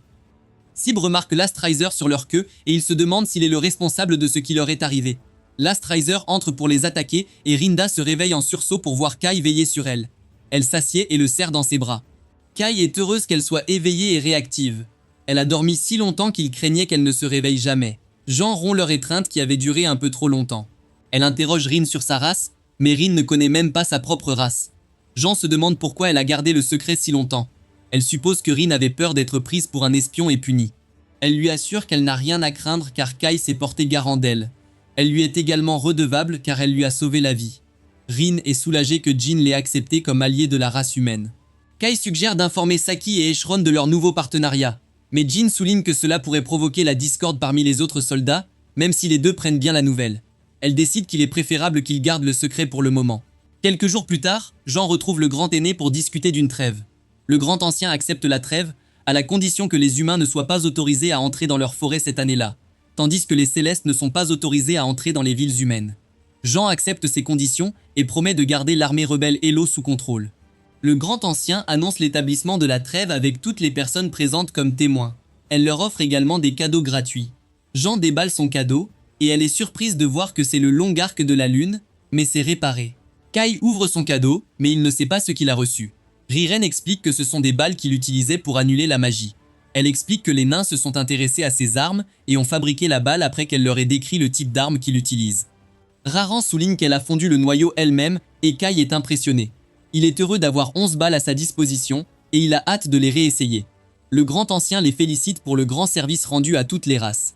A: Sib remarque l'Astriser sur leur queue et il se demande s'il est le responsable de ce qui leur est arrivé. L'Astriser entre pour les attaquer et Rinda se réveille en sursaut pour voir Kai veiller sur elle. Elle s'assied et le serre dans ses bras. Kai est heureuse qu'elle soit éveillée et réactive. Elle a dormi si longtemps qu'il craignait qu'elle ne se réveille jamais. Jean rompt leur étreinte qui avait duré un peu trop longtemps. Elle interroge Rin sur sa race, mais Rin ne connaît même pas sa propre race. Jean se demande pourquoi elle a gardé le secret si longtemps. Elle suppose que Rin avait peur d'être prise pour un espion et punie. Elle lui assure qu'elle n'a rien à craindre car Kai s'est porté garant d'elle. Elle lui est également redevable car elle lui a sauvé la vie. Rin est soulagée que Jin l'ait accepté comme allié de la race humaine. Kai suggère d'informer Saki et Eschron de leur nouveau partenariat. Mais Jin souligne que cela pourrait provoquer la discorde parmi les autres soldats, même si les deux prennent bien la nouvelle. Elle décide qu'il est préférable qu'ils gardent le secret pour le moment. Quelques jours plus tard, Jean retrouve le grand aîné pour discuter d'une trêve. Le grand ancien accepte la trêve, à la condition que les humains ne soient pas autorisés à entrer dans leur forêt cette année-là, tandis que les célestes ne sont pas autorisés à entrer dans les villes humaines. Jean accepte ces conditions et promet de garder l'armée rebelle Elo sous contrôle. Le grand ancien annonce l'établissement de la trêve avec toutes les personnes présentes comme témoins. Elle leur offre également des cadeaux gratuits. Jean déballe son cadeau, et elle est surprise de voir que c'est le long arc de la lune, mais c'est réparé. Kai ouvre son cadeau, mais il ne sait pas ce qu'il a reçu. Riren explique que ce sont des balles qu'il utilisait pour annuler la magie. Elle explique que les nains se sont intéressés à ses armes et ont fabriqué la balle après qu'elle leur ait décrit le type d'arme qu'il utilise. Raran souligne qu'elle a fondu le noyau elle-même et Kai est impressionné. Il est heureux d'avoir 11 balles à sa disposition et il a hâte de les réessayer. Le grand ancien les félicite pour le grand service rendu à toutes les races.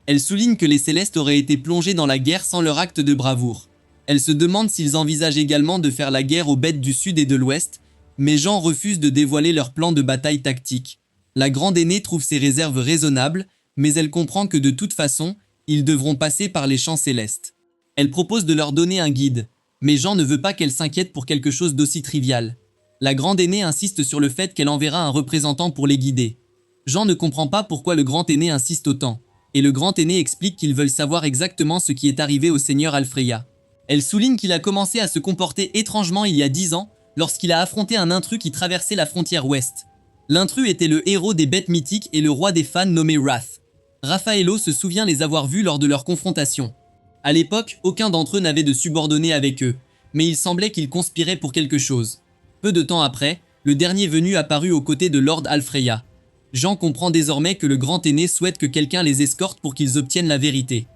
A: Elle souligne que les Célestes auraient été plongés dans la guerre sans leur acte de bravoure. Elle se demande s'ils envisagent également de faire la guerre aux bêtes du sud et de l'ouest, mais Jean refuse de dévoiler leur plan de bataille tactique. La grande aînée trouve ses réserves raisonnables, mais elle comprend que de toute façon, ils devront passer par les champs célestes. Elle propose de leur donner un guide, mais Jean ne veut pas qu'elle s'inquiète pour quelque chose d'aussi trivial. La grande aînée insiste sur le fait qu'elle enverra un représentant pour les guider. Jean ne comprend pas pourquoi le grand aîné insiste autant. et le grand aîné explique qu'ils veulent savoir exactement ce qui est arrivé au seigneur Alfreya. Elle souligne qu'il a commencé à se comporter étrangement il y a 10 ans, lorsqu'il a affronté un intrus qui traversait la frontière ouest. L'intrus était le héros des bêtes mythiques et le roi des fans nommé Wrath. Raffaello se souvient les avoir vus lors de leur confrontation. À l'époque, aucun d'entre eux n'avait de subordonnés avec eux, mais il semblait qu'ils conspiraient pour quelque chose. Peu de temps après, le dernier venu apparut aux côtés de Lord Alfreya. Jean comprend désormais que le grand aîné souhaite que quelqu'un les escorte pour qu'ils obtiennent la vérité.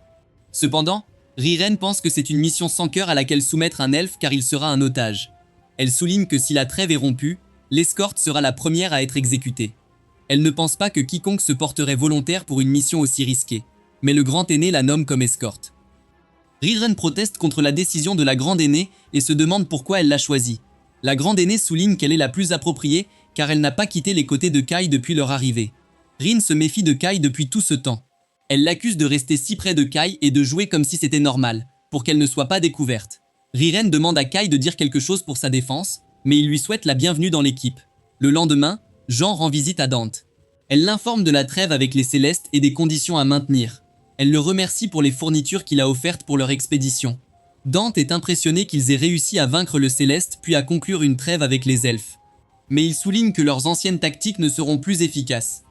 A: Cependant, Riren pense que c'est une mission sans cœur à laquelle soumettre un elfe car il sera un otage. Elle souligne que si la trêve est rompue, l'escorte sera la première à être exécutée. Elle ne pense pas que quiconque se porterait volontaire pour une mission aussi risquée, mais le grand aîné la nomme comme escorte. Riren proteste contre la décision de la grande aînée et se demande pourquoi elle l'a choisie. La grande aînée souligne qu'elle est la plus appropriée car elle n'a pas quitté les côtés de Kai depuis leur arrivée. Rin se méfie de Kai depuis tout ce temps. Elle l'accuse de rester si près de Kai et de jouer comme si c'était normal, pour qu'elle ne soit pas découverte. Riren demande à Kai de dire quelque chose pour sa défense, mais il lui souhaite la bienvenue dans l'équipe. Le lendemain, Jean rend visite à Dante. Elle l'informe de la trêve avec les Célestes et des conditions à maintenir. Elle le remercie pour les fournitures qu'il a offertes pour leur expédition. Dante est impressionné qu'ils aient réussi à vaincre le Céleste puis à conclure une trêve avec les elfes. Mais il souligne que leurs anciennes tactiques ne seront plus efficaces.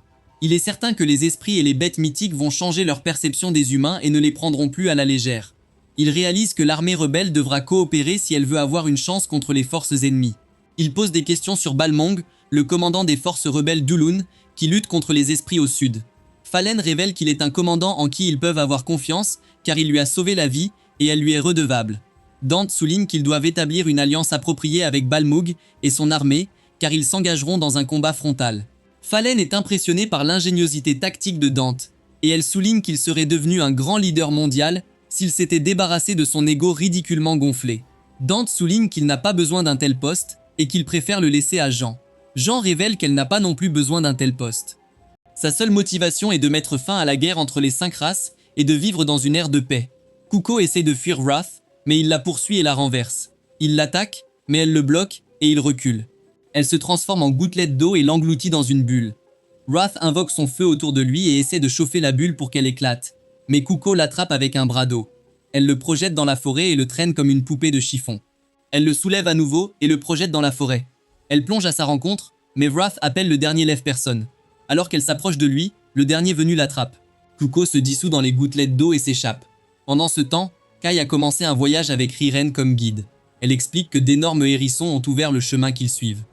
A: Il est certain que les esprits et les bêtes mythiques vont changer leur perception des humains et ne les prendront plus à la légère. Il réalise que l'armée rebelle devra coopérer si elle veut avoir une chance contre les forces ennemies. Il pose des questions sur Balmong, le commandant des forces rebelles d'Ulun, qui lutte contre les esprits au sud. Fallen révèle qu'il est un commandant en qui ils peuvent avoir confiance, car il lui a sauvé la vie, et elle lui est redevable. Dante souligne qu'ils doivent établir une alliance appropriée avec Balmung et son armée, car ils s'engageront dans un combat frontal. Fallen est impressionné par l'ingéniosité tactique de Dante, et elle souligne qu'il serait devenu un grand leader mondial s'il s'était débarrassé de son ego ridiculement gonflé. Dante souligne qu'il n'a pas besoin d'un tel poste, et qu'il préfère le laisser à Jean. Jean révèle qu'elle n'a pas non plus besoin d'un tel poste. Sa seule motivation est de mettre fin à la guerre entre les 5 races et de vivre dans une ère de paix. Kuko essaie de fuir Wrath, mais il la poursuit et la renverse. Il l'attaque, mais elle le bloque et il recule. Elle se transforme en gouttelette d'eau et l'engloutit dans une bulle. Wrath invoque son feu autour de lui et essaie de chauffer la bulle pour qu'elle éclate. Mais Kuko l'attrape avec un bras d'eau. Elle le projette dans la forêt et le traîne comme une poupée de chiffon. Elle le soulève à nouveau et le projette dans la forêt. Elle plonge à sa rencontre, mais Wrath appelle le dernier lève-personne. Alors qu'elle s'approche de lui, le dernier venu l'attrape. Kuko se dissout dans les gouttelettes d'eau et s'échappe. Pendant ce temps, Kai a commencé un voyage avec Riren comme guide. Elle explique que d'énormes hérissons ont ouvert le chemin qu'ils suivent.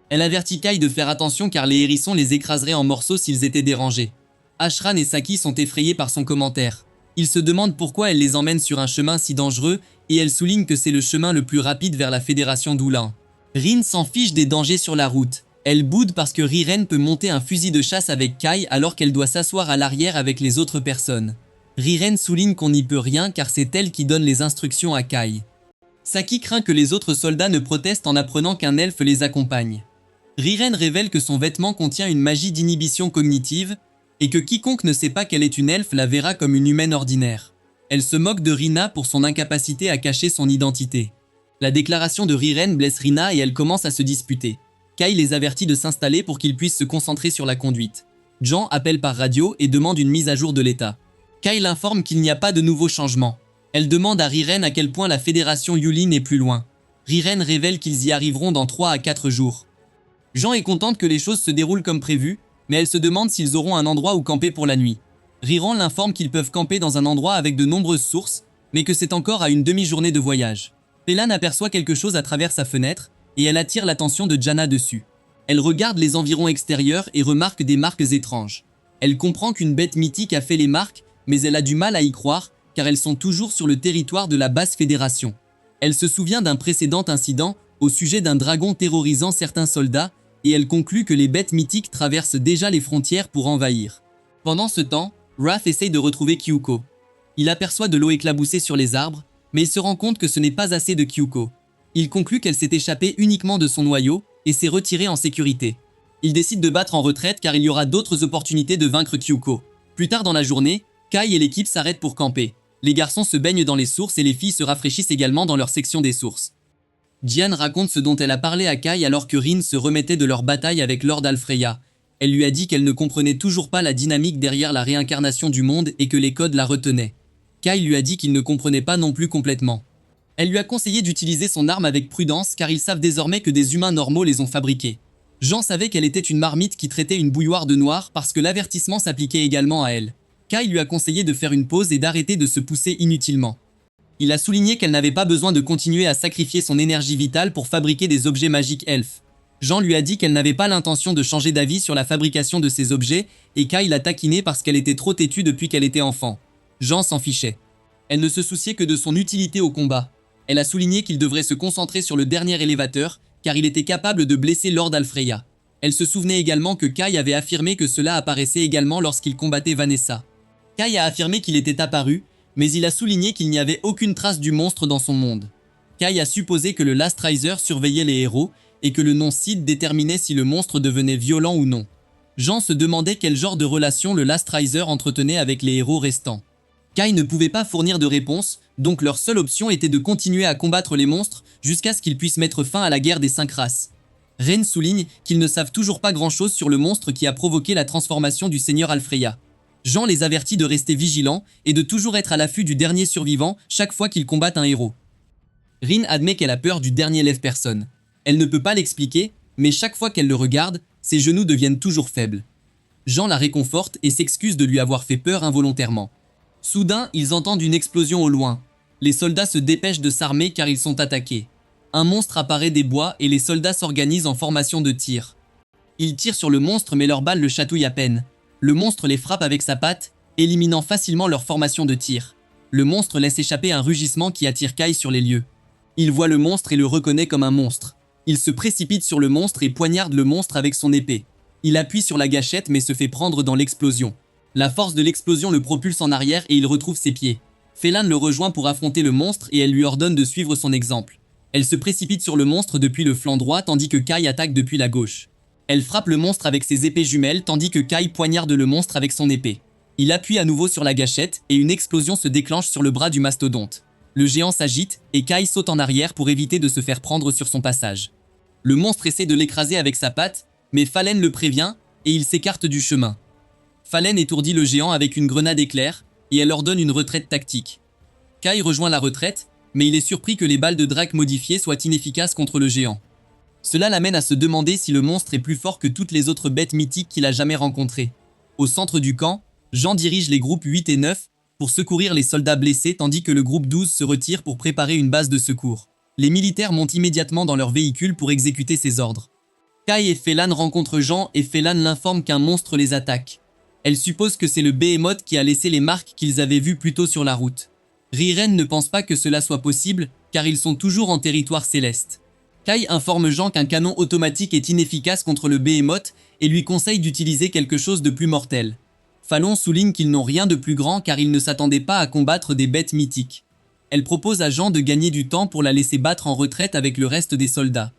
A: Elle avertit Kai de faire attention car les hérissons les écraseraient en morceaux s'ils étaient dérangés. Ashran et Saki sont effrayés par son commentaire. Ils se demandent pourquoi elle les emmène sur un chemin si dangereux et elle souligne que c'est le chemin le plus rapide vers la fédération d'Ulin. Rin s'en fiche des dangers sur la route. Elle boude parce que Riren peut monter un fusil de chasse avec Kai alors qu'elle doit s'asseoir à l'arrière avec les autres personnes. Riren souligne qu'on n'y peut rien car c'est elle qui donne les instructions à Kai. Saki craint que les autres soldats ne protestent en apprenant qu'un elfe les accompagne. Riren révèle que son vêtement contient une magie d'inhibition cognitive et que quiconque ne sait pas qu'elle est une elfe la verra comme une humaine ordinaire. Elle se moque de Rina pour son incapacité à cacher son identité. La déclaration de Riren blesse Rina et elle commence à se disputer. Kai les avertit de s'installer pour qu'ils puissent se concentrer sur la conduite. Jean appelle par radio et demande une mise à jour de l'état. Kai l'informe qu'il n'y a pas de nouveaux changements. Elle demande à Riren à quel point la fédération Yulin est plus loin. Riren révèle qu'ils y arriveront dans 3 à 4 jours. Jean est contente que les choses se déroulent comme prévu, mais elle se demande s'ils auront un endroit où camper pour la nuit. Riran l'informe qu'ils peuvent camper dans un endroit avec de nombreuses sources, mais que c'est encore à une demi-journée de voyage. Pelan aperçoit quelque chose à travers sa fenêtre, et elle attire l'attention de Janna dessus. Elle regarde les environs extérieurs et remarque des marques étranges. Elle comprend qu'une bête mythique a fait les marques, mais elle a du mal à y croire, car elles sont toujours sur le territoire de la basse fédération. Elle se souvient d'un précédent incident au sujet d'un dragon terrorisant certains soldats, et elle conclut que les bêtes mythiques traversent déjà les frontières pour envahir. Pendant ce temps, Wrath essaye de retrouver Kyuko. Il aperçoit de l'eau éclaboussée sur les arbres, mais il se rend compte que ce n'est pas assez de Kyuko. Il conclut qu'elle s'est échappée uniquement de son noyau et s'est retirée en sécurité. Il décide de battre en retraite car il y aura d'autres opportunités de vaincre Kyuko. Plus tard dans la journée, Kai et l'équipe s'arrêtent pour camper. Les garçons se baignent dans les sources et les filles se rafraîchissent également dans leur section des sources. Jian raconte ce dont elle a parlé à Kai alors que Rin se remettait de leur bataille avec Lord Alfreya, Elle lui a dit qu'elle ne comprenait toujours pas la dynamique derrière la réincarnation du monde et que les codes la retenaient. Kai lui a dit qu'il ne comprenait pas non plus complètement. Elle lui a conseillé d'utiliser son arme avec prudence car ils savent désormais que des humains normaux les ont fabriqués. Jean savait qu'elle était une marmite qui traitait une bouilloire de noir parce que l'avertissement s'appliquait également à elle. Kai lui a conseillé de faire une pause et d'arrêter de se pousser inutilement. Il a souligné qu'elle n'avait pas besoin de continuer à sacrifier son énergie vitale pour fabriquer des objets magiques elfes. Jean lui a dit qu'elle n'avait pas l'intention de changer d'avis sur la fabrication de ces objets et Kai l'a taquinée parce qu'elle était trop têtue depuis qu'elle était enfant. Jean s'en fichait. Elle ne se souciait que de son utilité au combat. Elle a souligné qu'il devrait se concentrer sur le dernier élévateur car il était capable de blesser Lord Alfreya. Elle se souvenait également que Kai avait affirmé que cela apparaissait également lorsqu'il combattait Vanessa. Kai a affirmé qu'il était apparu, mais il a souligné qu'il n'y avait aucune trace du monstre dans son monde. Kai a supposé que le Last Riser surveillait les héros et que le nom Sid déterminait si le monstre devenait violent ou non. Jean se demandait quel genre de relation le Last Riser entretenait avec les héros restants. Kai ne pouvait pas fournir de réponse, donc leur seule option était de continuer à combattre les monstres jusqu'à ce qu'ils puissent mettre fin à la guerre des 5 races. Ren souligne qu'ils ne savent toujours pas grand-chose sur le monstre qui a provoqué la transformation du seigneur Alfreya. Jean les avertit de rester vigilants et de toujours être à l'affût du dernier survivant chaque fois qu'ils combattent un héros. Rin admet qu'elle a peur du dernier lève-personne. Elle ne peut pas l'expliquer, mais chaque fois qu'elle le regarde, ses genoux deviennent toujours faibles. Jean la réconforte et s'excuse de lui avoir fait peur involontairement. Soudain, ils entendent une explosion au loin. Les soldats se dépêchent de s'armer car ils sont attaqués. Un monstre apparaît des bois et les soldats s'organisent en formation de tir. Ils tirent sur le monstre mais leurs balles le chatouillent à peine. Le monstre les frappe avec sa patte, éliminant facilement leur formation de tir. Le monstre laisse échapper un rugissement qui attire Kai sur les lieux. Il voit le monstre et le reconnaît comme un monstre. Il se précipite sur le monstre et poignarde le monstre avec son épée. Il appuie sur la gâchette mais se fait prendre dans l'explosion. La force de l'explosion le propulse en arrière et il retrouve ses pieds. Félan le rejoint pour affronter le monstre et elle lui ordonne de suivre son exemple. Elle se précipite sur le monstre depuis le flanc droit tandis que Kai attaque depuis la gauche. Elle frappe le monstre avec ses épées jumelles tandis que Kai poignarde le monstre avec son épée. Il appuie à nouveau sur la gâchette et une explosion se déclenche sur le bras du mastodonte. Le géant s'agite et Kai saute en arrière pour éviter de se faire prendre sur son passage. Le monstre essaie de l'écraser avec sa patte, mais Fallen le prévient et il s'écarte du chemin. Fallen étourdit le géant avec une grenade éclair et elle ordonne une retraite tactique. Kai rejoint la retraite, mais il est surpris que les balles de Drake modifiées soient inefficaces contre le géant. Cela l'amène à se demander si le monstre est plus fort que toutes les autres bêtes mythiques qu'il a jamais rencontrées. Au centre du camp, Jean dirige les groupes 8 et 9 pour secourir les soldats blessés tandis que le groupe 12 se retire pour préparer une base de secours. Les militaires montent immédiatement dans leur véhicule pour exécuter ses ordres. Kai et Félan rencontrent Jean et Félan l'informe qu'un monstre les attaque. Elle suppose que c'est le Behemoth qui a laissé les marques qu'ils avaient vues plus tôt sur la route. Riren ne pense pas que cela soit possible car ils sont toujours en territoire céleste. Kai informe Jean qu'un canon automatique est inefficace contre le Behemoth et lui conseille d'utiliser quelque chose de plus mortel. Fallon souligne qu'ils n'ont rien de plus grand car ils ne s'attendaient pas à combattre des bêtes mythiques. Elle propose à Jean de gagner du temps pour la laisser battre en retraite avec le reste des soldats.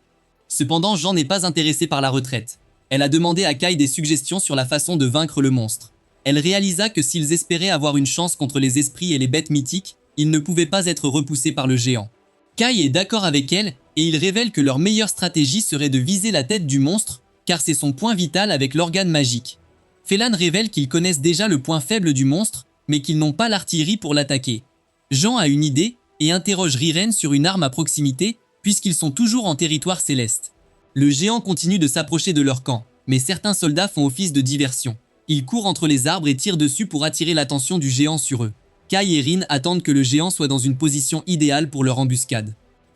A: Cependant, Jean n'est pas intéressée par la retraite. Elle a demandé à Kai des suggestions sur la façon de vaincre le monstre. Elle réalisa que s'ils espéraient avoir une chance contre les esprits et les bêtes mythiques, ils ne pouvaient pas être repoussés par le géant. Kai est d'accord avec elle et il révèle que leur meilleure stratégie serait de viser la tête du monstre car c'est son point vital avec l'organe magique. Félan révèle qu'ils connaissent déjà le point faible du monstre mais qu'ils n'ont pas l'artillerie pour l'attaquer. Jean a une idée et interroge Riren sur une arme à proximité puisqu'ils sont toujours en territoire céleste. Le géant continue de s'approcher de leur camp, mais certains soldats font office de diversion. Ils courent entre les arbres et tirent dessus pour attirer l'attention du géant sur eux. Kai et Rin attendent que le géant soit dans une position idéale pour leur embuscade.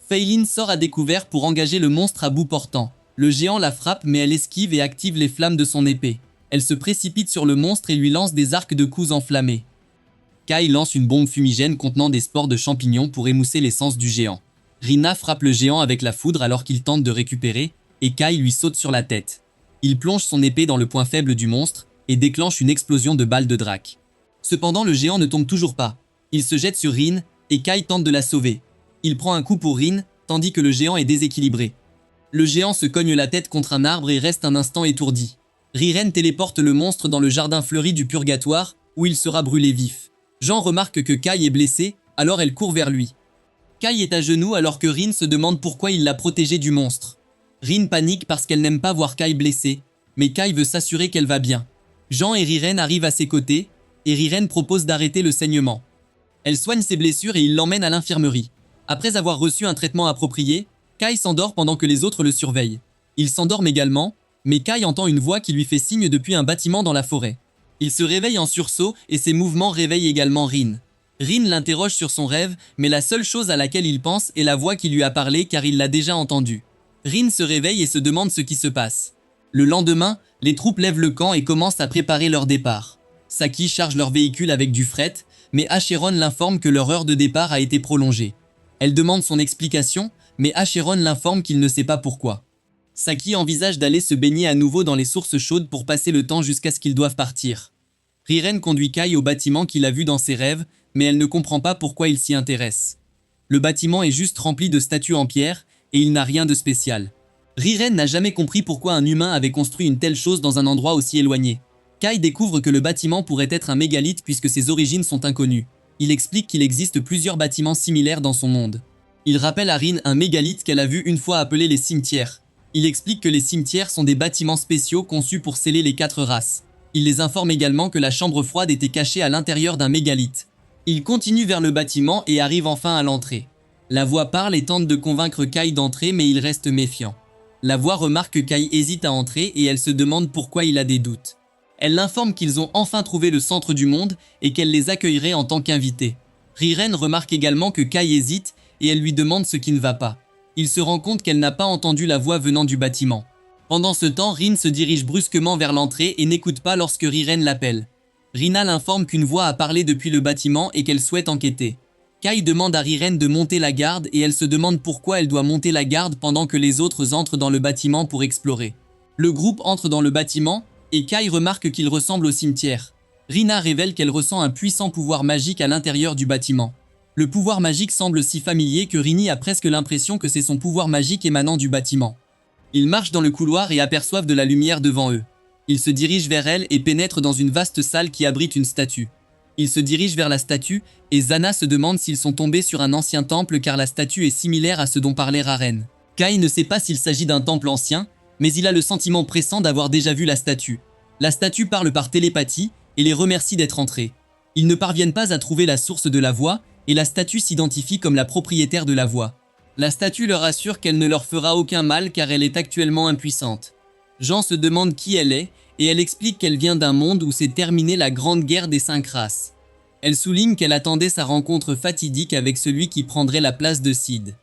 A: Feilin sort à découvert pour engager le monstre à bout portant. Le géant la frappe mais elle esquive et active les flammes de son épée. Elle se précipite sur le monstre et lui lance des arcs de coups enflammés. Kai lance une bombe fumigène contenant des spores de champignons pour émousser l'essence du géant. Rina frappe le géant avec la foudre alors qu'il tente de récupérer, et Kai lui saute sur la tête. Il plonge son épée dans le point faible du monstre et déclenche une explosion de balles de Drake. Cependant, le géant ne tombe toujours pas. Il se jette sur Rin et Kai tente de la sauver. Il prend un coup pour Rin, tandis que le géant est déséquilibré. Le géant se cogne la tête contre un arbre et reste un instant étourdi. Riren téléporte le monstre dans le jardin fleuri du purgatoire, où il sera brûlé vif. Jean remarque que Kai est blessé, alors elle court vers lui. Kai est à genoux alors que Rin se demande pourquoi il l'a protégé du monstre. Rin panique parce qu'elle n'aime pas voir Kai blessé. mais Kai veut s'assurer qu'elle va bien. Jean et Riren arrivent à ses côtés, et Riren propose d'arrêter le saignement. Elle soigne ses blessures et il l'emmène à l'infirmerie. Après avoir reçu un traitement approprié, Kai s'endort pendant que les autres le surveillent. Il s'endorme également, mais Kai entend une voix qui lui fait signe depuis un bâtiment dans la forêt. Il se réveille en sursaut et ses mouvements réveillent également Rin. Rin l'interroge sur son rêve, mais la seule chose à laquelle il pense est la voix qui lui a parlé car il l'a déjà entendue. Rin se réveille et se demande ce qui se passe. Le lendemain, les troupes lèvent le camp et commencent à préparer leur départ. Saki charge leur véhicule avec du fret, mais Acheron l'informe que leur heure de départ a été prolongée. Elle demande son explication, mais Acheron l'informe qu'il ne sait pas pourquoi. Saki envisage d'aller se baigner à nouveau dans les sources chaudes pour passer le temps jusqu'à ce qu'ils doivent partir. Riren conduit Kai au bâtiment qu'il a vu dans ses rêves, mais elle ne comprend pas pourquoi il s'y intéresse. Le bâtiment est juste rempli de statues en pierre, et il n'a rien de spécial. Riren n'a jamais compris pourquoi un humain avait construit une telle chose dans un endroit aussi éloigné. Kai découvre que le bâtiment pourrait être un mégalithe puisque ses origines sont inconnues. Il explique qu'il existe plusieurs bâtiments similaires dans son monde. Il rappelle à Rin un mégalithe qu'elle a vu une fois appelé les cimetières. Il explique que les cimetières sont des bâtiments spéciaux conçus pour sceller les 4 races. Il les informe également que la chambre froide était cachée à l'intérieur d'un mégalithe. Il continue vers le bâtiment et arrive enfin à l'entrée. La voix parle et tente de convaincre Kai d'entrer, mais il reste méfiant. La voix remarque que Kai hésite à entrer et elle se demande pourquoi il a des doutes. Elle l'informe qu'ils ont enfin trouvé le centre du monde et qu'elle les accueillerait en tant qu'invités. Riren remarque également que Kai hésite et elle lui demande ce qui ne va pas. Il se rend compte qu'elle n'a pas entendu la voix venant du bâtiment. Pendant ce temps, Rin se dirige brusquement vers l'entrée et n'écoute pas lorsque Riren l'appelle. Rina l'informe qu'une voix a parlé depuis le bâtiment et qu'elle souhaite enquêter. Kai demande à Riren de monter la garde et elle se demande pourquoi elle doit monter la garde pendant que les autres entrent dans le bâtiment pour explorer. Le groupe entre dans le bâtiment et Kai remarque qu'il ressemble au cimetière. Rina révèle qu'elle ressent un puissant pouvoir magique à l'intérieur du bâtiment. Le pouvoir magique semble si familier que Rini a presque l'impression que c'est son pouvoir magique émanant du bâtiment. Ils marchent dans le couloir et aperçoivent de la lumière devant eux. Ils se dirigent vers elle et pénètrent dans une vaste salle qui abrite une statue. Ils se dirigent vers la statue et Zana se demande s'ils sont tombés sur un ancien temple car la statue est similaire à ce dont parlait Raren. Kai ne sait pas s'il s'agit d'un temple ancien, mais il a le sentiment pressant d'avoir déjà vu la statue. La statue parle par télépathie et les remercie d'être entrés. Ils ne parviennent pas à trouver la source de la voix et la statue s'identifie comme la propriétaire de la voix. La statue leur assure qu'elle ne leur fera aucun mal car elle est actuellement impuissante. Jean se demande qui elle est et elle explique qu'elle vient d'un monde où s'est terminée la grande guerre des 5 races. Elle souligne qu'elle attendait sa rencontre fatidique avec celui qui prendrait la place de Sid.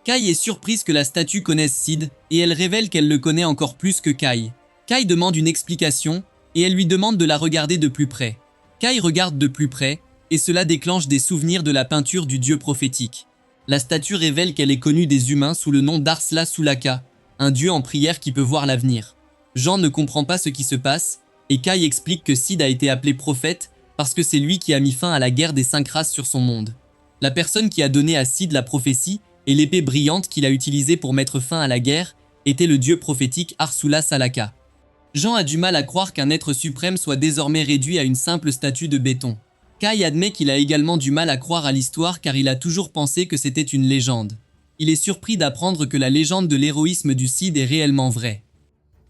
A: Kai est surprise que la statue connaisse Sid et elle révèle qu'elle le connaît encore plus que Kai. Kai demande une explication et elle lui demande de la regarder de plus près. Kai regarde de plus près et cela déclenche des souvenirs de la peinture du dieu prophétique. La statue révèle qu'elle est connue des humains sous le nom d'Arsla Sulaka, un dieu en prière qui peut voir l'avenir. Jean ne comprend pas ce qui se passe et Kai explique que Sid a été appelé prophète parce que c'est lui qui a mis fin à la guerre des 5 races sur son monde. La personne qui a donné à Sid la prophétie et l'épée brillante qu'il a utilisée pour mettre fin à la guerre était le dieu prophétique Arsula Salaka. Jean a du mal à croire qu'un être suprême soit désormais réduit à une simple statue de béton. Kai admet qu'il a également du mal à croire à l'histoire car il a toujours pensé que c'était une légende. Il est surpris d'apprendre que la légende de l'héroïsme du Cid est réellement vraie.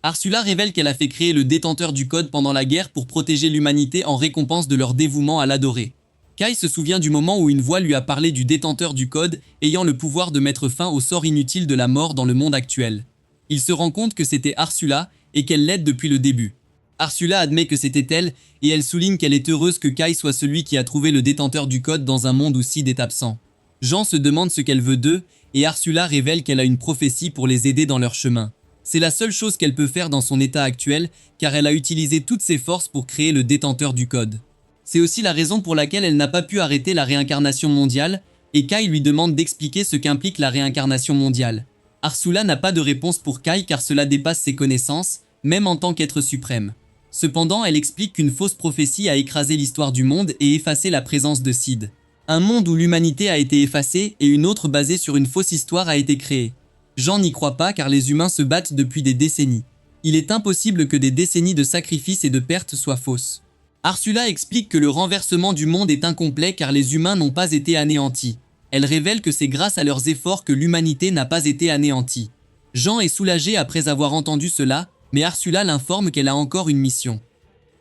A: Arsula révèle qu'elle a fait créer le détenteur du code pendant la guerre pour protéger l'humanité en récompense de leur dévouement à l'adorer. Kai se souvient du moment où une voix lui a parlé du détenteur du code ayant le pouvoir de mettre fin au sort inutile de la mort dans le monde actuel. Il se rend compte que c'était Arsula et qu'elle l'aide depuis le début. Arsula admet que c'était elle et elle souligne qu'elle est heureuse que Kai soit celui qui a trouvé le détenteur du code dans un monde où Sid est absent. Jean se demande ce qu'elle veut d'eux et Arsula révèle qu'elle a une prophétie pour les aider dans leur chemin. C'est la seule chose qu'elle peut faire dans son état actuel car elle a utilisé toutes ses forces pour créer le détenteur du code. C'est aussi la raison pour laquelle elle n'a pas pu arrêter la réincarnation mondiale et Kai lui demande d'expliquer ce qu'implique la réincarnation mondiale. Arsula n'a pas de réponse pour Kai car cela dépasse ses connaissances, même en tant qu'être suprême. Cependant, elle explique qu'une fausse prophétie a écrasé l'histoire du monde et effacé la présence de Sid. Un monde où l'humanité a été effacée et une autre basée sur une fausse histoire a été créée. Jean n'y croit pas car les humains se battent depuis des décennies. Il est impossible que des décennies de sacrifices et de pertes soient fausses. Arsula explique que le renversement du monde est incomplet car les humains n'ont pas été anéantis. Elle révèle que c'est grâce à leurs efforts que l'humanité n'a pas été anéantie. Jean est soulagé après avoir entendu cela Mais Ursula l'informe qu'elle a encore une mission.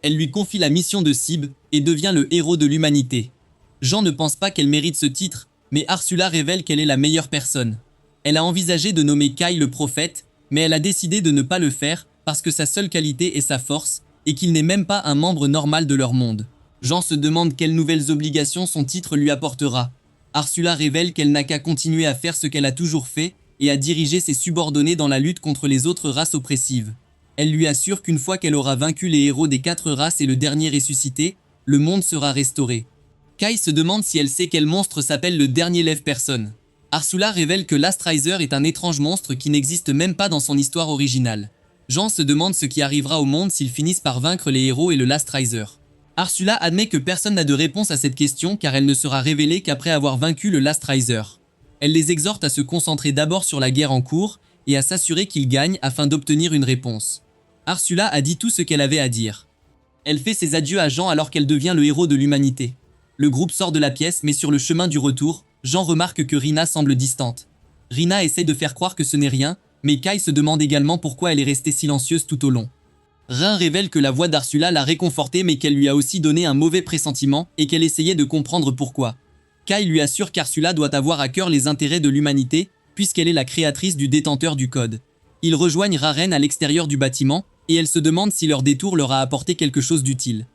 A: Elle lui confie la mission de Sib et devient le héros de l'humanité. Jean ne pense pas qu'elle mérite ce titre, mais Ursula révèle qu'elle est la meilleure personne. Elle a envisagé de nommer Kai le prophète, mais elle a décidé de ne pas le faire parce que sa seule qualité est sa force et qu'il n'est même pas un membre normal de leur monde. Jean se demande quelles nouvelles obligations son titre lui apportera. Ursula révèle qu'elle n'a qu'à continuer à faire ce qu'elle a toujours fait et à diriger ses subordonnés dans la lutte contre les autres races oppressives. Elle lui assure qu'une fois qu'elle aura vaincu les héros des 4 races et le dernier ressuscité, le monde sera restauré. Kai se demande si elle sait quel monstre s'appelle le dernier lève-personne. Ursula révèle que l'Astriser est un étrange monstre qui n'existe même pas dans son histoire originale. Jean se demande ce qui arrivera au monde s'ils finissent par vaincre les héros et le Last-Riser. Ursula admet que personne n'a de réponse à cette question car elle ne sera révélée qu'après avoir vaincu le Last-Riser. Elle les exhorte à se concentrer d'abord sur la guerre en cours et à s'assurer qu'ils gagnent afin d'obtenir une réponse. Ursula a dit tout ce qu'elle avait à dire. Elle fait ses adieux à Jean alors qu'elle devient le héros de l'humanité. Le groupe sort de la pièce mais sur le chemin du retour, Jean remarque que Rina semble distante. Rina essaie de faire croire que ce n'est rien, mais Kai se demande également pourquoi elle est restée silencieuse tout au long. Rin révèle que la voix d'Ursula l'a réconfortée mais qu'elle lui a aussi donné un mauvais pressentiment et qu'elle essayait de comprendre pourquoi. Kai lui assure qu'Ursula doit avoir à cœur les intérêts de l'humanité puisqu'elle est la créatrice du détenteur du code. Ils rejoignent Raren à l'extérieur du bâtiment et elle se demande si leur détour leur a apporté quelque chose d'utile.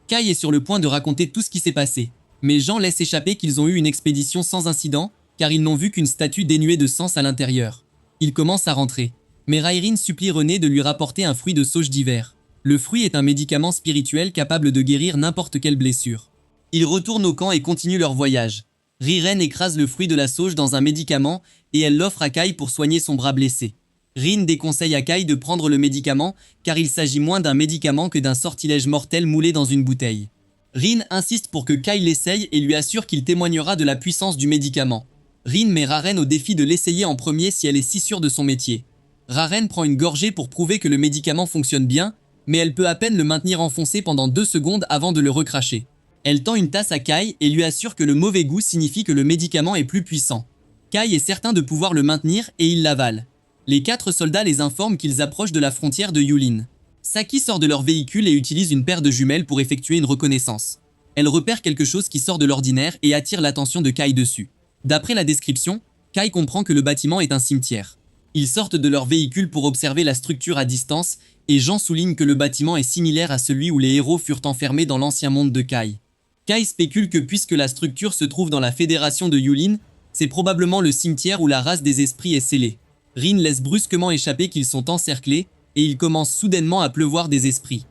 A: Kai est sur le point de raconter tout ce qui s'est passé, mais Jean laisse échapper qu'ils ont eu une expédition sans incident car ils n'ont vu qu'une statue dénuée de sens à l'intérieur. Ils commencent à rentrer. Mais Rairine supplie René de lui rapporter un fruit de sauge d'hiver. Le fruit est un médicament spirituel capable de guérir n'importe quelle blessure. Ils retournent au camp et continuent leur voyage. Riren écrase le fruit de la sauge dans un médicament et elle l'offre à Kai pour soigner son bras blessé. Rin déconseille à Kai de prendre le médicament car il s'agit moins d'un médicament que d'un sortilège mortel moulé dans une bouteille. Rin insiste pour que Kai l'essaye et lui assure qu'il témoignera de la puissance du médicament. Rin met Raren au défi de l'essayer en premier si elle est si sûre de son métier. Raren prend une gorgée pour prouver que le médicament fonctionne bien, mais elle peut à peine le maintenir enfoncé pendant 2 secondes avant de le recracher. Elle tend une tasse à Kai et lui assure que le mauvais goût signifie que le médicament est plus puissant. Kai est certain de pouvoir le maintenir et il l'avale. Les 4 soldats les informent qu'ils approchent de la frontière de Yulin. Saki sort de leur véhicule et utilise une paire de jumelles pour effectuer une reconnaissance. Elle repère quelque chose qui sort de l'ordinaire et attire l'attention de Kai dessus. D'après la description, Kai comprend que le bâtiment est un cimetière. Ils sortent de leur véhicule pour observer la structure à distance et Jean souligne que le bâtiment est similaire à celui où les héros furent enfermés dans l'ancien monde de Kai. Kai spécule que puisque la structure se trouve dans la fédération de Yulin, c'est probablement le cimetière où la race des esprits est scellée. Rin laisse brusquement échapper qu'ils sont encerclés et il commence soudainement à pleuvoir des esprits.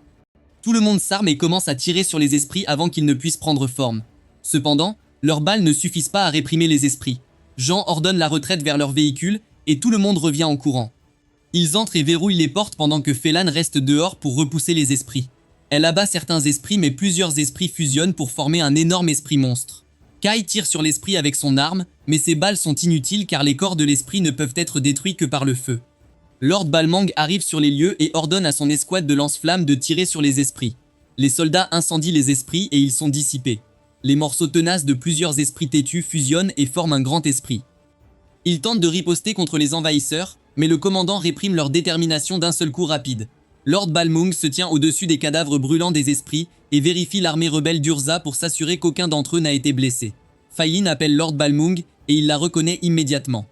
A: Tout le monde s'arme et commence à tirer sur les esprits avant qu'ils ne puissent prendre forme. Cependant, leurs balles ne suffisent pas à réprimer les esprits. Jean ordonne la retraite vers leur véhicule et tout le monde revient en courant. Ils entrent et verrouillent les portes pendant que Phelan reste dehors pour repousser les esprits. Elle abat certains esprits mais plusieurs esprits fusionnent pour former un énorme esprit monstre. Kai tire sur l'esprit avec son arme, mais ses balles sont inutiles car les corps de l'esprit ne peuvent être détruits que par le feu. Lord Balmang arrive sur les lieux et ordonne à son escouade de lance-flammes de tirer sur les esprits. Les soldats incendient les esprits et ils sont dissipés. Les morceaux tenaces de plusieurs esprits têtus fusionnent et forment un grand esprit. Ils tentent de riposter contre les envahisseurs, mais le commandant réprime leur détermination d'un seul coup rapide. Lord Balmung se tient au-dessus des cadavres brûlants des esprits et vérifie l'armée rebelle d'Urza pour s'assurer qu'aucun d'entre eux n'a été blessé. Faïlin appelle Lord Balmung et il la reconnaît immédiatement.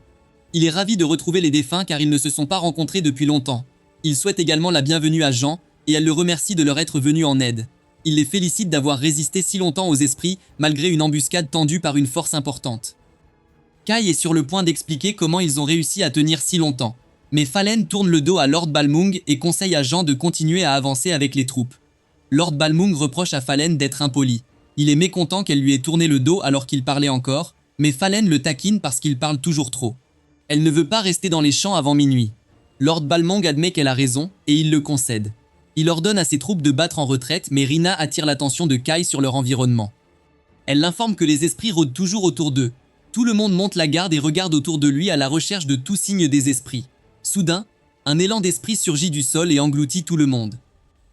A: Il est ravi de retrouver les défunts car ils ne se sont pas rencontrés depuis longtemps. Il souhaite également la bienvenue à Jean et elle le remercie de leur être venu en aide. Il les félicite d'avoir résisté si longtemps aux esprits malgré une embuscade tendue par une force importante. Kai est sur le point d'expliquer comment ils ont réussi à tenir si longtemps. Mais Fallen tourne le dos à Lord Balmung et conseille à Jean de continuer à avancer avec les troupes. Lord Balmung reproche à Fallen d'être impoli. Il est mécontent qu'elle lui ait tourné le dos alors qu'il parlait encore, mais Fallen le taquine parce qu'il parle toujours trop. Elle ne veut pas rester dans les champs avant minuit. Lord Balmung admet qu'elle a raison et il le concède. Il ordonne à ses troupes de battre en retraite, mais Rina attire l'attention de Kai sur leur environnement. Elle l'informe que les esprits rôdent toujours autour d'eux. Tout le monde monte la garde et regarde autour de lui à la recherche de tout signe des esprits. Soudain, un élan d'esprit surgit du sol et engloutit tout le monde.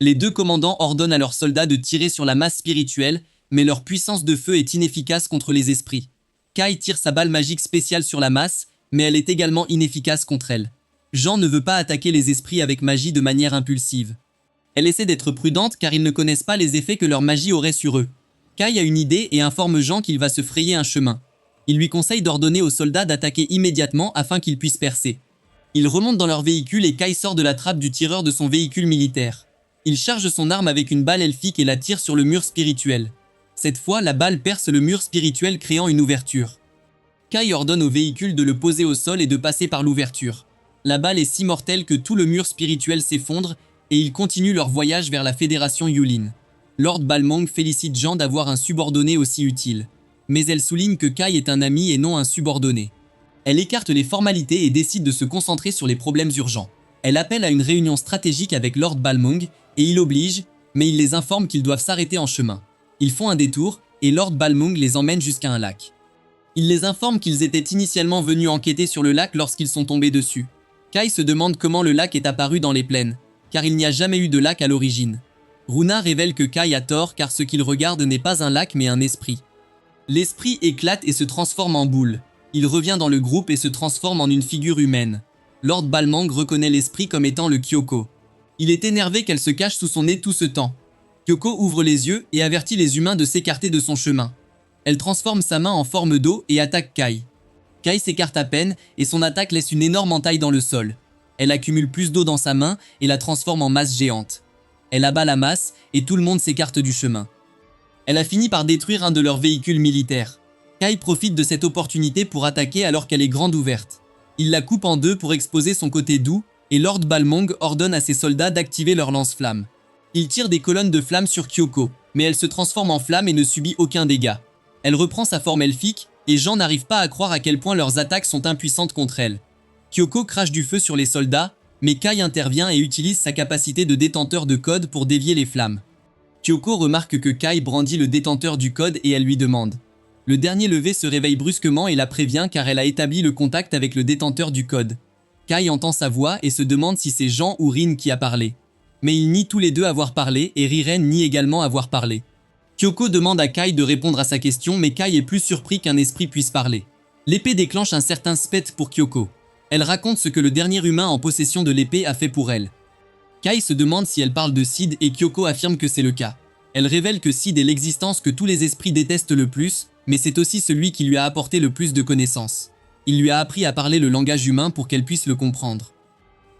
A: Les 2 commandants ordonnent à leurs soldats de tirer sur la masse spirituelle, mais leur puissance de feu est inefficace contre les esprits. Kai tire sa balle magique spéciale sur la masse, mais elle est également inefficace contre elle. Jean ne veut pas attaquer les esprits avec magie de manière impulsive. Elle essaie d'être prudente car ils ne connaissent pas les effets que leur magie aurait sur eux. Kai a une idée et informe Jean qu'il va se frayer un chemin. Il lui conseille d'ordonner aux soldats d'attaquer immédiatement afin qu'ils puissent percer. Ils remontent dans leur véhicule et Kai sort de la trappe du tireur de son véhicule militaire. Il charge son arme avec une balle elfique et la tire sur le mur spirituel. Cette fois, la balle perce le mur spirituel créant une ouverture. Kai ordonne au véhicule de le poser au sol et de passer par l'ouverture. La balle est si mortelle que tout le mur spirituel s'effondre et ils continuent leur voyage vers la Fédération Yulin. Lord Balmung félicite Jean d'avoir un subordonné aussi utile. Mais elle souligne que Kai est un ami et non un subordonné. Elle écarte les formalités et décide de se concentrer sur les problèmes urgents. Elle appelle à une réunion stratégique avec Lord Balmung et il oblige, mais il les informe qu'ils doivent s'arrêter en chemin. Ils font un détour et Lord Balmung les emmène jusqu'à un lac. Il les informe qu'ils étaient initialement venus enquêter sur le lac lorsqu'ils sont tombés dessus. Kai se demande comment le lac est apparu dans les plaines, car il n'y a jamais eu de lac à l'origine. Runa révèle que Kai a tort car ce qu'il regarde n'est pas un lac mais un esprit. L'esprit éclate et se transforme en boule. Il revient dans le groupe et se transforme en une figure humaine. Lord Balmung reconnaît l'esprit comme étant le Kyoko. Il est énervé qu'elle se cache sous son nez tout ce temps. Kyoko ouvre les yeux et avertit les humains de s'écarter de son chemin. Elle transforme sa main en forme d'eau et attaque Kai. Kai s'écarte à peine et son attaque laisse une énorme entaille dans le sol. Elle accumule plus d'eau dans sa main et la transforme en masse géante. Elle abat la masse et tout le monde s'écarte du chemin. Elle a fini par détruire un de leurs véhicules militaires. Kai profite de cette opportunité pour attaquer alors qu'elle est grande ouverte. Il la coupe en deux pour exposer son côté doux et Lord Balmung ordonne à ses soldats d'activer leurs lance-flammes. Il tire des colonnes de flammes sur Kyoko, mais elle se transforme en flamme et ne subit aucun dégât. Elle reprend sa forme elfique et Jean n'arrive pas à croire à quel point leurs attaques sont impuissantes contre elle. Kyoko crache du feu sur les soldats, mais Kai intervient et utilise sa capacité de détenteur de code pour dévier les flammes. Kyoko remarque que Kai brandit le détenteur du code et elle lui demande. Le dernier levé se réveille brusquement et la prévient car elle a établi le contact avec le détenteur du code. Kai entend sa voix et se demande si c'est Jean ou Rin qui a parlé. Mais ils nient tous les deux avoir parlé et Riren nie également avoir parlé. Kyoko demande à Kai de répondre à sa question mais Kai est plus surpris qu'un esprit puisse parler. L'épée déclenche un certain spect pour Kyoko. Elle raconte ce que le dernier humain en possession de l'épée a fait pour elle. Kai se demande si elle parle de Sid et Kyoko affirme que c'est le cas. Elle révèle que Sid est l'existence que tous les esprits détestent le plus, mais c'est aussi celui qui lui a apporté le plus de connaissances. Il lui a appris à parler le langage humain pour qu'elle puisse le comprendre.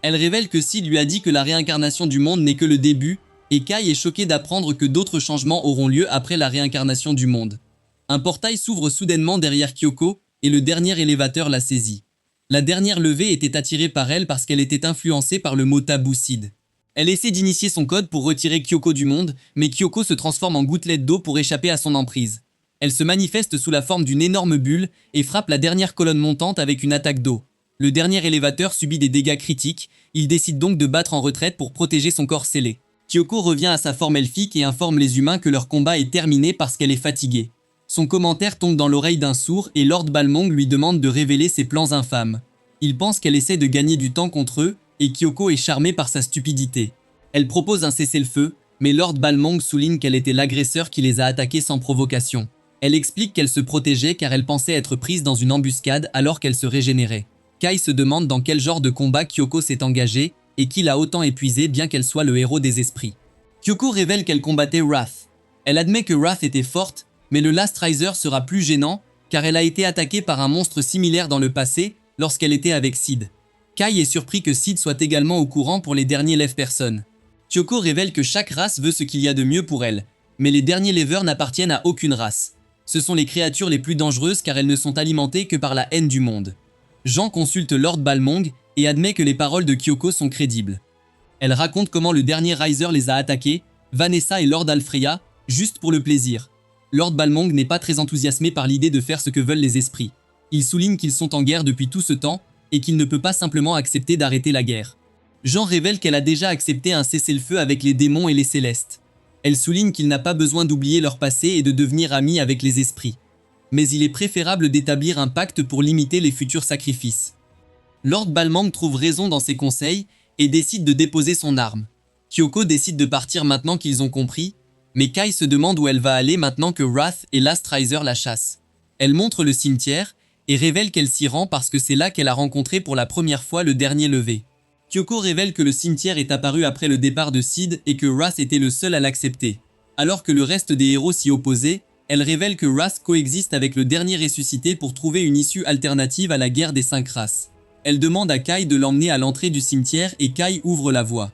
A: Elle révèle que Sid lui a dit que la réincarnation du monde n'est que le début, et Kai est choqué d'apprendre que d'autres changements auront lieu après la réincarnation du monde. Un portail s'ouvre soudainement derrière Kyoko, et le dernier élévateur la saisit. La dernière levée était attirée par elle parce qu'elle était influencée par le mot tabou Sid. Elle essaie d'initier son code pour retirer Kyoko du monde, mais Kyoko se transforme en gouttelette d'eau pour échapper à son emprise. Elle se manifeste sous la forme d'une énorme bulle et frappe la dernière colonne montante avec une attaque d'eau. Le dernier élévateur subit des dégâts critiques, il décide donc de battre en retraite pour protéger son corps scellé. Kyoko revient à sa forme elfique et informe les humains que leur combat est terminé parce qu'elle est fatiguée. Son commentaire tombe dans l'oreille d'un sourd et Lord Balmung lui demande de révéler ses plans infâmes. Il pense qu'elle essaie de gagner du temps contre eux et Kyoko est charmée par sa stupidité. Elle propose un cessez-le-feu, mais Lord Balmung souligne qu'elle était l'agresseur qui les a attaqués sans provocation. Elle explique qu'elle se protégeait car elle pensait être prise dans une embuscade alors qu'elle se régénérait. Kai se demande dans quel genre de combat Kyoko s'est engagée et qui l'a autant épuisée bien qu'elle soit le héros des esprits. Kyoko révèle qu'elle combattait Wrath. Elle admet que Wrath était forte, mais le Last Riser sera plus gênant car elle a été attaquée par un monstre similaire dans le passé lorsqu'elle était avec Sid. Kai est surpris que Sid soit également au courant pour les derniers Lève-Personnes. Kyoko révèle que chaque race veut ce qu'il y a de mieux pour elle, mais les derniers Leveurs n'appartiennent à aucune race. Ce sont les créatures les plus dangereuses car elles ne sont alimentées que par la haine du monde. Jean consulte Lord Balmung et admet que les paroles de Kyoko sont crédibles. Elle raconte comment le dernier Riser les a attaqués, Vanessa et Lord Alfreya, juste pour le plaisir. Lord Balmung n'est pas très enthousiasmé par l'idée de faire ce que veulent les esprits. Il souligne qu'ils sont en guerre depuis tout ce temps et qu'il ne peut pas simplement accepter d'arrêter la guerre. Jean révèle qu'elle a déjà accepté un cessez-le-feu avec les démons et les célestes. Elle souligne qu'il n'a pas besoin d'oublier leur passé et de devenir ami avec les esprits. Mais il est préférable d'établir un pacte pour limiter les futurs sacrifices. Lord Balmung trouve raison dans ses conseils et décide de déposer son arme. Kyoko décide de partir maintenant qu'ils ont compris, mais Kai se demande où elle va aller maintenant que Wrath et Last Riser la chassent. Elle montre le cimetière et révèle qu'elle s'y rend parce que c'est là qu'elle a rencontré pour la première fois le dernier levé. Kyoko révèle que le cimetière est apparu après le départ de Sid et que Ras était le seul à l'accepter. Alors que le reste des héros s'y opposaient, elle révèle que Ras coexiste avec le dernier ressuscité pour trouver une issue alternative à la guerre des 5 races. Elle demande à Kai de l'emmener à l'entrée du cimetière et Kai ouvre la voie.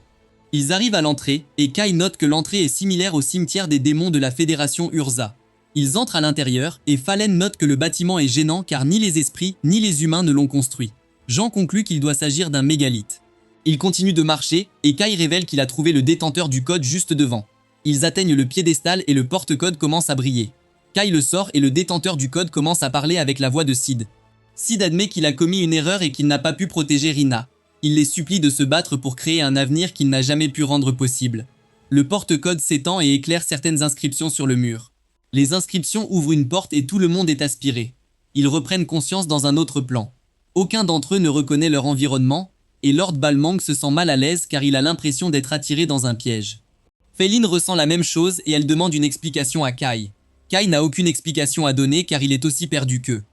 A: Ils arrivent à l'entrée et Kai note que l'entrée est similaire au cimetière des démons de la Fédération Urza. Ils entrent à l'intérieur et Fallen note que le bâtiment est gênant car ni les esprits ni les humains ne l'ont construit. Jean conclut qu'il doit s'agir d'un mégalithe. Ils continuent de marcher et Kai révèle qu'il a trouvé le détenteur du code juste devant. Ils atteignent le piédestal et le porte-code commence à briller. Kai le sort et le détenteur du code commence à parler avec la voix de Sid. Sid admet qu'il a commis une erreur et qu'il n'a pas pu protéger Rina. Il les supplie de se battre pour créer un avenir qu'il n'a jamais pu rendre possible. Le porte-code s'étend et éclaire certaines inscriptions sur le mur. Les inscriptions ouvrent une porte et tout le monde est aspiré. Ils reprennent conscience dans un autre plan. Aucun d'entre eux ne reconnaît leur environnement, et Lord Balmung se sent mal à l'aise car il a l'impression d'être attiré dans un piège. Feline ressent la même chose et elle demande une explication à Kai. Kai n'a aucune explication à donner car il est aussi perdu qu'eux.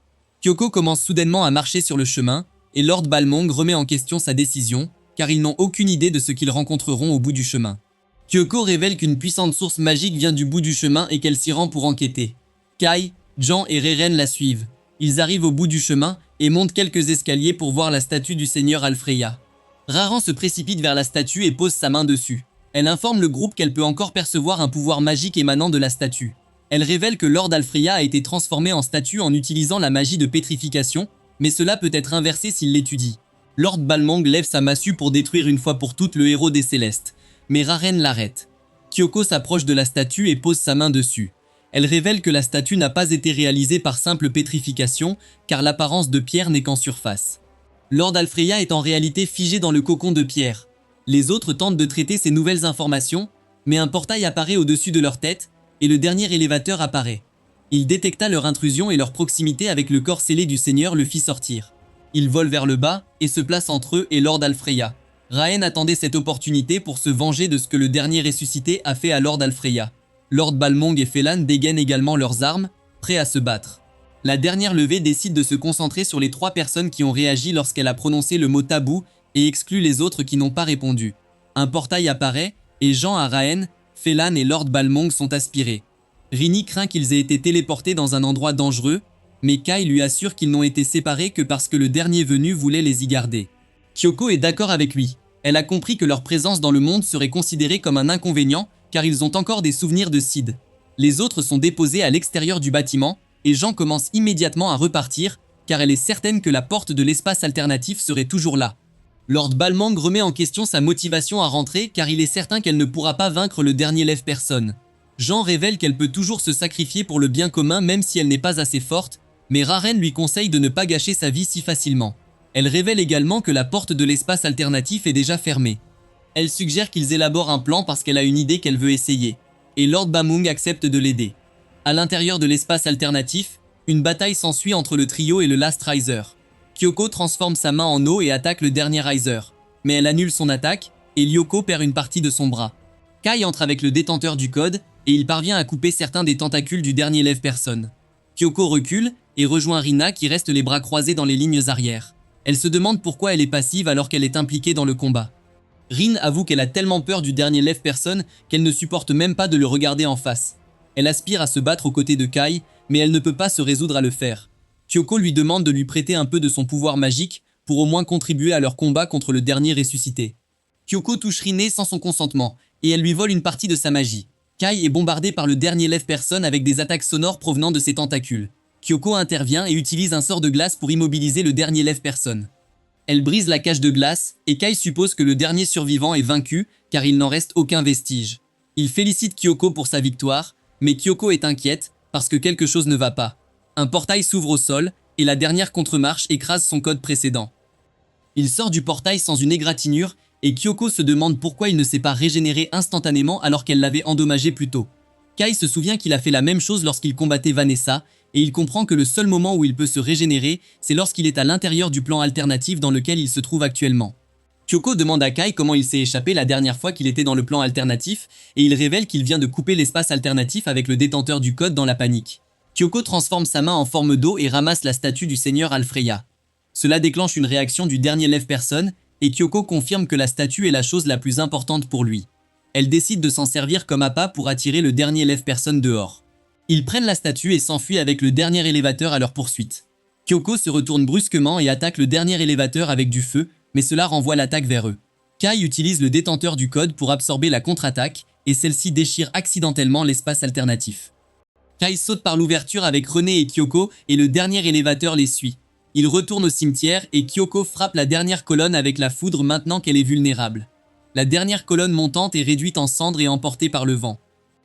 A: Kyoko commence soudainement à marcher sur le chemin, et Lord Balmung remet en question sa décision, car ils n'ont aucune idée de ce qu'ils rencontreront au bout du chemin. Kyoko révèle qu'une puissante source magique vient du bout du chemin et qu'elle s'y rend pour enquêter. Kai, Jean et Reren la suivent. Ils arrivent au bout du chemin et montent quelques escaliers pour voir la statue du seigneur Alfreya. Raran se précipite vers la statue et pose sa main dessus. Elle informe le groupe qu'elle peut encore percevoir un pouvoir magique émanant de la statue. Elle révèle que Lord Alfreya a été transformé en statue en utilisant la magie de pétrification, mais cela peut être inversé s'il l'étudie. Lord Balmung lève sa massue pour détruire une fois pour toutes le héros des Célestes, mais Raren l'arrête. Kyoko s'approche de la statue et pose sa main dessus. Elle révèle que la statue n'a pas été réalisée par simple pétrification, car l'apparence de pierre n'est qu'en surface. Lord Alfreya est en réalité figé dans le cocon de pierre. Les autres tentent de traiter ces nouvelles informations, mais un portail apparaît au-dessus de leur tête, et le dernier élévateur apparaît. Il détecta leur intrusion et leur proximité avec le corps scellé du Seigneur le fit sortir. Ils volent vers le bas et se placent entre eux et Lord Alfreya. Raen attendait cette opportunité pour se venger de ce que le dernier ressuscité a fait à Lord Alfreya. Lord Balmung et Felan dégainent également leurs armes, prêts à se battre. La dernière levée décide de se concentrer sur les 3 personnes qui ont réagi lorsqu'elle a prononcé le mot tabou et exclut les autres qui n'ont pas répondu. Un portail apparaît et Jean à Raen, Felan et Lord Balmung sont aspirés. Rini craint qu'ils aient été téléportés dans un endroit dangereux, mais Kai lui assure qu'ils n'ont été séparés que parce que le dernier venu voulait les y garder. Kyoko est d'accord avec lui. Elle a compris que leur présence dans le monde serait considérée comme un inconvénient car ils ont encore des souvenirs de Sid. Les autres sont déposés à l'extérieur du bâtiment et Jean commence immédiatement à repartir car elle est certaine que la porte de l'espace alternatif serait toujours là. Lord Balmung remet en question sa motivation à rentrer car il est certain qu'elle ne pourra pas vaincre le dernier lève-personne. Jean révèle qu'elle peut toujours se sacrifier pour le bien commun même si elle n'est pas assez forte, mais Raren lui conseille de ne pas gâcher sa vie si facilement. Elle révèle également que la porte de l'espace alternatif est déjà fermée. Elle suggère qu'ils élaborent un plan parce qu'elle a une idée qu'elle veut essayer, et Lord Balmung accepte de l'aider. À l'intérieur de l'espace alternatif, une bataille s'ensuit entre le trio et le Last Riser. Kyoko transforme sa main en eau et attaque le dernier Riser, mais elle annule son attaque, et Lyoko perd une partie de son bras. Kai entre avec le détenteur du code, et il parvient à couper certains des tentacules du dernier lève-personne. Kyoko recule, et rejoint Rina qui reste les bras croisés dans les lignes arrière. Elle se demande pourquoi elle est passive alors qu'elle est impliquée dans le combat. Rin avoue qu'elle a tellement peur du dernier lève-personne qu'elle ne supporte même pas de le regarder en face. Elle aspire à se battre aux côtés de Kai, mais elle ne peut pas se résoudre à le faire. Kyoko lui demande de lui prêter un peu de son pouvoir magique pour au moins contribuer à leur combat contre le dernier ressuscité. Kyoko touche Rin sans son consentement, et elle lui vole une partie de sa magie. Kai est bombardé par le dernier lève-personne avec des attaques sonores provenant de ses tentacules. Kyoko intervient et utilise un sort de glace pour immobiliser le dernier lève-personne. Elle brise la cage de glace, et Kai suppose que le dernier survivant est vaincu car il n'en reste aucun vestige. Il félicite Kyoko pour sa victoire, mais Kyoko est inquiète parce que quelque chose ne va pas. Un portail s'ouvre au sol, et la dernière contre-marche écrase son code précédent. Il sort du portail sans une égratignure, et Kyoko se demande pourquoi il ne s'est pas régénéré instantanément alors qu'elle l'avait endommagé plus tôt. Kai se souvient qu'il a fait la même chose lorsqu'il combattait Vanessa, et il comprend que le seul moment où il peut se régénérer, c'est lorsqu'il est à l'intérieur du plan alternatif dans lequel il se trouve actuellement. Kyoko demande à Kai comment il s'est échappé la dernière fois qu'il était dans le plan alternatif, et il révèle qu'il vient de couper l'espace alternatif avec le détenteur du code dans la panique. Kyoko transforme sa main en forme d'eau et ramasse la statue du seigneur Alfreya. Cela déclenche une réaction du dernier lève-personne, et Kyoko confirme que la statue est la chose la plus importante pour lui. Elle décide de s'en servir comme appât pour attirer le dernier lève-personne dehors. Ils prennent la statue et s'enfuient avec le dernier élévateur à leur poursuite. Kyoko se retourne brusquement et attaque le dernier élévateur avec du feu, mais cela renvoie l'attaque vers eux. Kai utilise le détenteur du code pour absorber la contre-attaque, et celle-ci déchire accidentellement l'espace alternatif. Kai saute par l'ouverture avec René et Kyoko, et le dernier élévateur les suit. Il retourne au cimetière et Kyoko frappe la dernière colonne avec la foudre maintenant qu'elle est vulnérable. La dernière colonne montante est réduite en cendres et emportée par le vent.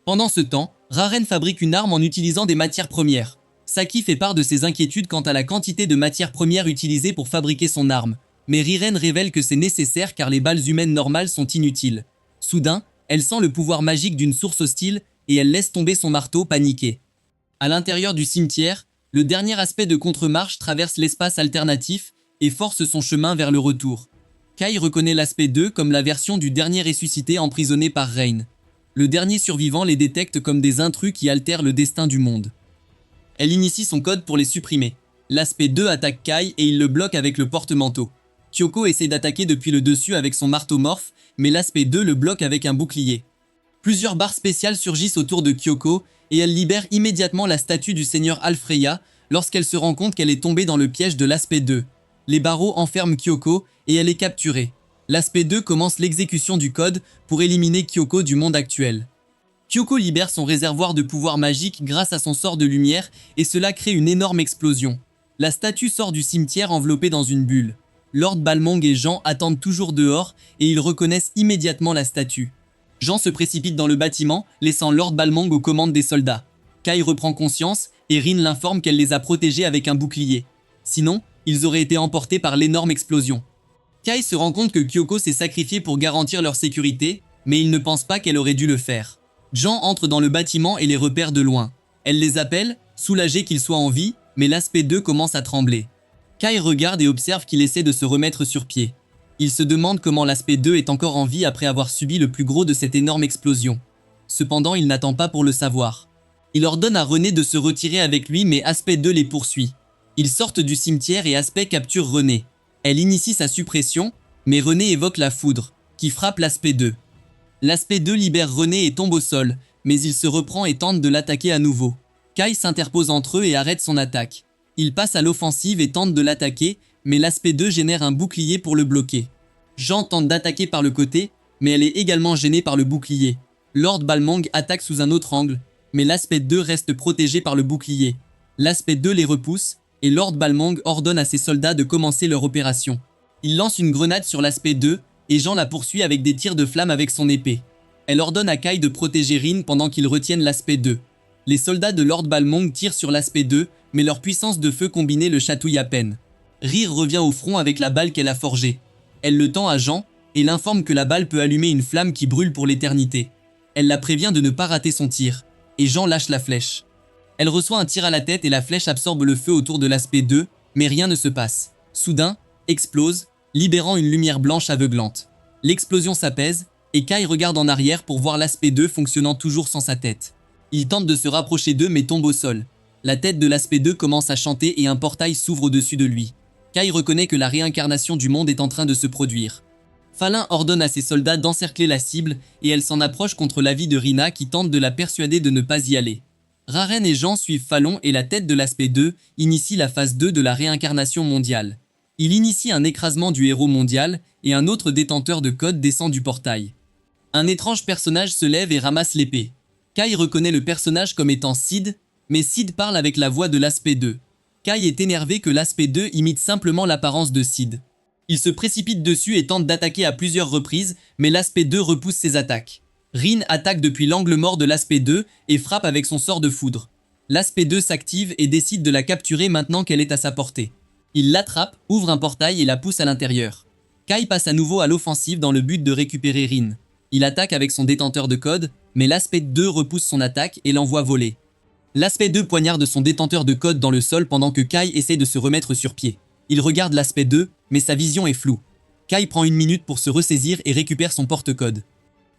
A: Pendant ce temps, Raren fabrique une arme en utilisant des matières premières. Saki fait part de ses inquiétudes quant à la quantité de matières premières utilisées pour fabriquer son arme, mais Riren révèle que c'est nécessaire car les balles humaines normales sont inutiles. Soudain, elle sent le pouvoir magique d'une source hostile et elle laisse tomber son marteau paniqué. À l'intérieur du cimetière, le dernier aspect de contre-marche traverse l'espace alternatif et force son chemin vers le retour. Kai reconnaît l'aspect 2 comme la version du dernier ressuscité emprisonné par Rain. Le dernier survivant les détecte comme des intrus qui altèrent le destin du monde. Elle initie son code pour les supprimer. L'aspect 2 attaque Kai et il le bloque avec le porte-manteau. Kyoko essaie d'attaquer depuis le dessus avec son marteau morphe, mais l'aspect 2 le bloque avec un bouclier. Plusieurs barres spéciales surgissent autour de Kyoko et elle libère immédiatement la statue du seigneur Alfreya lorsqu'elle se rend compte qu'elle est tombée dans le piège de l'aspect 2. Les barreaux enferment Kyoko et elle est capturée. L'aspect 2 commence l'exécution du code pour éliminer Kyoko du monde actuel. Kyoko libère son réservoir de pouvoir magique grâce à son sort de lumière et cela crée une énorme explosion. La statue sort du cimetière enveloppée dans une bulle. Lord Balmong et Jean attendent toujours dehors et ils reconnaissent immédiatement la statue. Jean se précipite dans le bâtiment, laissant Lord Balmong aux commandes des soldats. Kai reprend conscience et Rin l'informe qu'elle les a protégés avec un bouclier. Sinon, ils auraient été emportés par l'énorme explosion. Kai se rend compte que Kyoko s'est sacrifiée pour garantir leur sécurité, mais il ne pense pas qu'elle aurait dû le faire. Jean entre dans le bâtiment et les repère de loin. Elle les appelle, soulagée qu'ils soient en vie, mais l'aspect 2 commence à trembler. Kai regarde et observe qu'il essaie de se remettre sur pied. Il se demande comment l'aspect 2 est encore en vie après avoir subi le plus gros de cette énorme explosion. Cependant, il n'attend pas pour le savoir. Il ordonne à René de se retirer avec lui, mais Aspect 2 les poursuit. Ils sortent du cimetière et Aspect capture René. Elle initie sa suppression, mais René évoque la foudre, qui frappe l'Aspect 2. L'Aspect 2 libère René et tombe au sol, mais il se reprend et tente de l'attaquer à nouveau. Kai s'interpose entre eux et arrête son attaque. Il passe à l'offensive et tente de l'attaquer, mais l'Aspect 2 génère un bouclier pour le bloquer. Jean tente d'attaquer par le côté, mais elle est également gênée par le bouclier. Lord Balmong attaque sous un autre angle, mais l'Aspect 2 reste protégé par le bouclier. L'Aspect 2 les repousse, et Lord Balmong ordonne à ses soldats de commencer leur opération. Il lance une grenade sur l'Aspect 2, et Jean la poursuit avec des tirs de flamme avec son épée. Elle ordonne à Kai de protéger Rin pendant qu'ils retiennent l'Aspect 2. Les soldats de Lord Balmong tirent sur l'Aspect 2, mais leur puissance de feu combinée le chatouille à peine. Rire revient au front avec la balle qu'elle a forgée. Elle le tend à Jean, et l'informe que la balle peut allumer une flamme qui brûle pour l'éternité. Elle la prévient de ne pas rater son tir, et Jean lâche la flèche. Elle reçoit un tir à la tête et la flèche absorbe le feu autour de l'Aspect 2, mais rien ne se passe. Soudain, explose, libérant une lumière blanche aveuglante. L'explosion s'apaise, et Kai regarde en arrière pour voir l'Aspect 2 fonctionnant toujours sans sa tête. Il tente de se rapprocher d'eux mais tombe au sol. La tête de l'Aspect 2 commence à chanter et un portail s'ouvre au-dessus de lui. Kai reconnaît que la réincarnation du monde est en train de se produire. Falin ordonne à ses soldats d'encercler la cible et elle s'en approche contre l'avis de Rina qui tente de la persuader de ne pas y aller. Raren et Jean suivent Falon et la tête de l'Aspect 2 initie la phase 2 de la réincarnation mondiale. Il initie un écrasement du héros mondial et un autre détenteur de code descend du portail. Un étrange personnage se lève et ramasse l'épée. Kai reconnaît le personnage comme étant Sid, mais Sid parle avec la voix de l'Aspect 2. Kai est énervé que l'Aspect 2 imite simplement l'apparence de Sid. Il se précipite dessus et tente d'attaquer à plusieurs reprises, mais l'Aspect 2 repousse ses attaques. Rin attaque depuis l'angle mort de l'Aspect 2 et frappe avec son sort de foudre. L'Aspect 2 s'active et décide de la capturer maintenant qu'elle est à sa portée. Il l'attrape, ouvre un portail et la pousse à l'intérieur. Kai passe à nouveau à l'offensive dans le but de récupérer Rin. Il attaque avec son détenteur de code, mais l'Aspect 2 repousse son attaque et l'envoie voler. L'Aspect 2 poignarde son détenteur de code dans le sol pendant que Kai essaie de se remettre sur pied. Il regarde l'Aspect 2, mais sa vision est floue. Kai prend une minute pour se ressaisir et récupère son porte-code.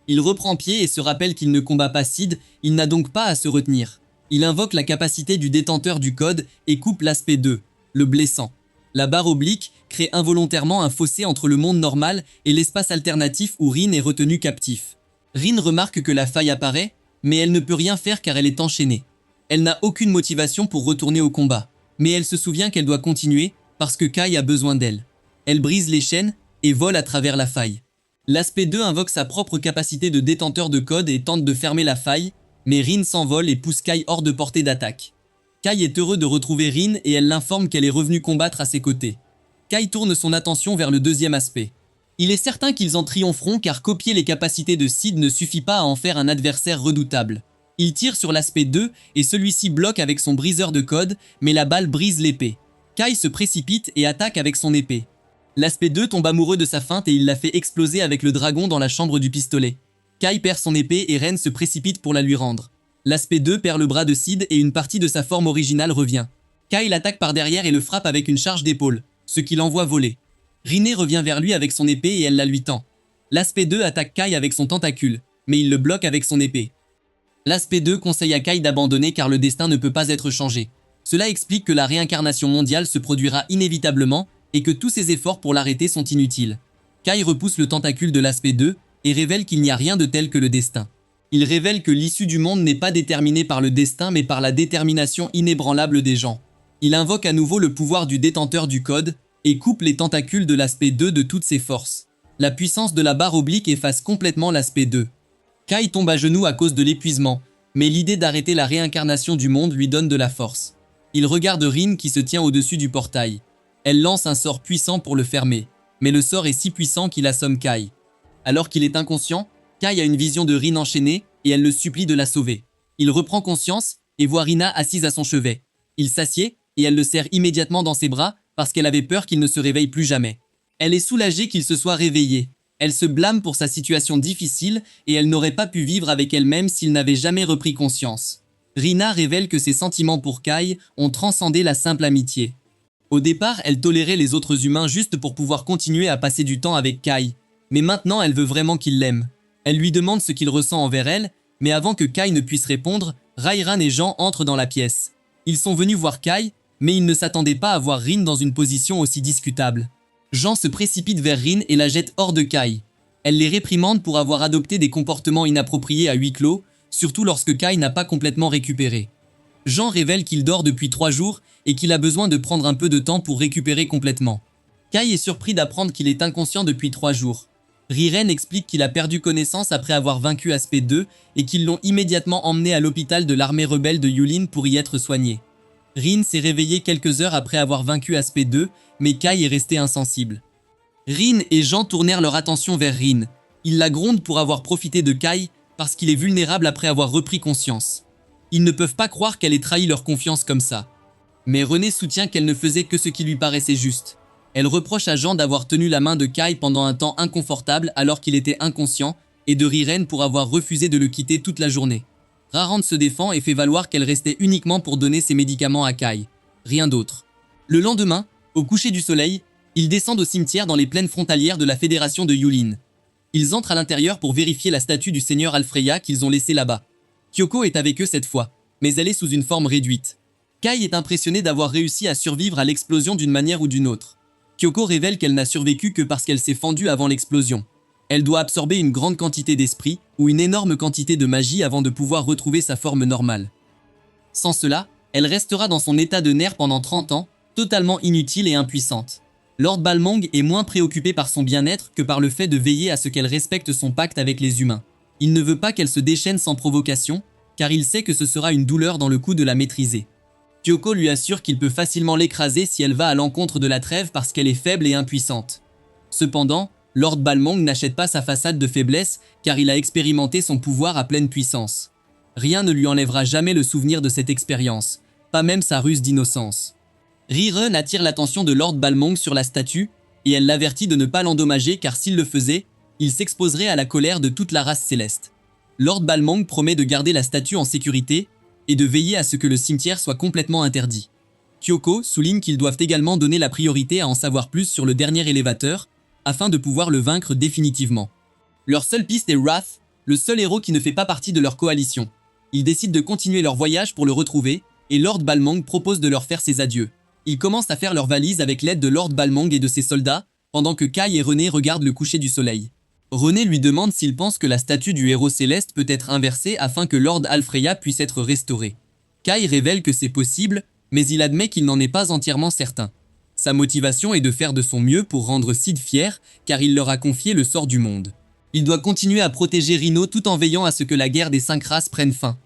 A: Il reprend pied et se rappelle qu'il ne combat pas Sid, il n'a donc pas à se retenir. Il invoque la capacité du détenteur du code et coupe l'aspect 2, le blessant. La barre oblique crée involontairement un fossé entre le monde normal et l'espace alternatif où Rin est retenu captif. Rin remarque que la faille apparaît, mais elle ne peut rien faire car elle est enchaînée. Elle n'a aucune motivation pour retourner au combat, mais elle se souvient qu'elle doit continuer parce que Kai a besoin d'elle. Elle brise les chaînes et vole à travers la faille. L'aspect 2 invoque sa propre capacité de détenteur de code et tente de fermer la faille, mais Rin s'envole et pousse Kai hors de portée d'attaque. Kai est heureux de retrouver Rin et elle l'informe qu'elle est revenue combattre à ses côtés. Kai tourne son attention vers le deuxième aspect. Il est certain qu'ils en triompheront car copier les capacités de Sid ne suffit pas à en faire un adversaire redoutable. Il tire sur l'aspect 2 et celui-ci bloque avec son briseur de code, mais la balle brise l'épée. Kai se précipite et attaque avec son épée. L'aspect 2 tombe amoureux de sa feinte et il la fait exploser avec le dragon dans la chambre du pistolet. Kai perd son épée et Ren se précipite pour la lui rendre. L'aspect 2 perd le bras de Sid et une partie de sa forme originale revient. Kai l'attaque par derrière et le frappe avec une charge d'épaule, ce qui l'envoie voler. Rinne revient vers lui avec son épée et elle la lui tend. L'aspect 2 attaque Kai avec son tentacule, mais il le bloque avec son épée. L'aspect 2 conseille à Kai d'abandonner car le destin ne peut pas être changé. Cela explique que la réincarnation mondiale se produira inévitablement et que tous ses efforts pour l'arrêter sont inutiles. Kai repousse le tentacule de l'aspect 2 et révèle qu'il n'y a rien de tel que le destin. Il révèle que l'issue du monde n'est pas déterminée par le destin mais par la détermination inébranlable des gens. Il invoque à nouveau le pouvoir du détenteur du code et coupe les tentacules de l'aspect 2 de toutes ses forces. La puissance de la barre oblique efface complètement l'aspect 2. Kai tombe à genoux à cause de l'épuisement, mais l'idée d'arrêter la réincarnation du monde lui donne de la force. Il regarde Rin qui se tient au-dessus du portail. Elle lance un sort puissant pour le fermer, mais le sort est si puissant qu'il assomme Kai. Alors qu'il est inconscient, Kai a une vision de Rin enchaînée et elle le supplie de la sauver. Il reprend conscience et voit Rina assise à son chevet. Il s'assied et elle le serre immédiatement dans ses bras parce qu'elle avait peur qu'il ne se réveille plus jamais. Elle est soulagée qu'il se soit réveillé. Elle se blâme pour sa situation difficile et elle n'aurait pas pu vivre avec elle-même s'il n'avait jamais repris conscience. Rina révèle que ses sentiments pour Kai ont transcendé la simple amitié. Au départ, elle tolérait les autres humains juste pour pouvoir continuer à passer du temps avec Kai. Mais maintenant, elle veut vraiment qu'il l'aime. Elle lui demande ce qu'il ressent envers elle, mais avant que Kai ne puisse répondre, Rairan et Jean entrent dans la pièce. Ils sont venus voir Kai, mais ils ne s'attendaient pas à voir Rin dans une position aussi discutable. Jean se précipite vers Rin et la jette hors de Kai. Elle les réprimande pour avoir adopté des comportements inappropriés à huis clos, surtout lorsque Kai n'a pas complètement récupéré. Jean révèle qu'il dort depuis 3 jours et qu'il a besoin de prendre un peu de temps pour récupérer complètement. Kai est surpris d'apprendre qu'il est inconscient depuis 3 jours. Riren explique qu'il a perdu connaissance après avoir vaincu Aspect 2 et qu'ils l'ont immédiatement emmené à l'hôpital de l'armée rebelle de Yulin pour y être soigné. Rin s'est réveillé quelques heures après avoir vaincu Aspect 2, mais Kai est resté insensible. Rin et Jean tournèrent leur attention vers Rin. Ils la grondent pour avoir profité de Kai parce qu'il est vulnérable après avoir repris conscience. Ils ne peuvent pas croire qu'elle ait trahi leur confiance comme ça. Mais René soutient qu'elle ne faisait que ce qui lui paraissait juste. Elle reproche à Jean d'avoir tenu la main de Kai pendant un temps inconfortable alors qu'il était inconscient et de Riren pour avoir refusé de le quitter toute la journée. Rarand se défend et fait valoir qu'elle restait uniquement pour donner ses médicaments à Kai. Rien d'autre. Le lendemain, au coucher du soleil, ils descendent au cimetière dans les plaines frontalières de la Fédération de Yulin. Ils entrent à l'intérieur pour vérifier la statue du seigneur Alfreya qu'ils ont laissée là-bas. Kyoko est avec eux cette fois, mais elle est sous une forme réduite. Kai est impressionné d'avoir réussi à survivre à l'explosion d'une manière ou d'une autre. Kyoko révèle qu'elle n'a survécu que parce qu'elle s'est fendue avant l'explosion. Elle doit absorber une grande quantité d'esprit ou une énorme quantité de magie avant de pouvoir retrouver sa forme normale. Sans cela, elle restera dans son état de nerfs pendant 30 ans, totalement inutile et impuissante. Lord Balmong est moins préoccupé par son bien-être que par le fait de veiller à ce qu'elle respecte son pacte avec les humains. Il ne veut pas qu'elle se déchaîne sans provocation, car il sait que ce sera une douleur dans le coup de la maîtriser. Kyoko lui assure qu'il peut facilement l'écraser si elle va à l'encontre de la trêve parce qu'elle est faible et impuissante. Cependant, Lord Balmong n'achète pas sa façade de faiblesse car il a expérimenté son pouvoir à pleine puissance. Rien ne lui enlèvera jamais le souvenir de cette expérience, pas même sa ruse d'innocence. Riren attire l'attention de Lord Balmong sur la statue et elle l'avertit de ne pas l'endommager car s'il le faisait, il s'exposerait à la colère de toute la race céleste. Lord Balmong promet de garder la statue en sécurité et de veiller à ce que le cimetière soit complètement interdit. Kyoko souligne qu'ils doivent également donner la priorité à en savoir plus sur le dernier élévateur, afin de pouvoir le vaincre définitivement. Leur seule piste est Wrath, le seul héros qui ne fait pas partie de leur coalition. Ils décident de continuer leur voyage pour le retrouver, et Lord Balmung propose de leur faire ses adieux. Ils commencent à faire leurs valises avec l'aide de Lord Balmung et de ses soldats, pendant que Kai et René regardent le coucher du soleil. René lui demande s'il pense que la statue du héros céleste peut être inversée afin que Lord Alfreya puisse être restauré. Kai révèle que c'est possible, mais il admet qu'il n'en est pas entièrement certain. Sa motivation est de faire de son mieux pour rendre Sid fier, car il leur a confié le sort du monde. Il doit continuer à protéger Rhino tout en veillant à ce que la guerre des 5 races prenne fin.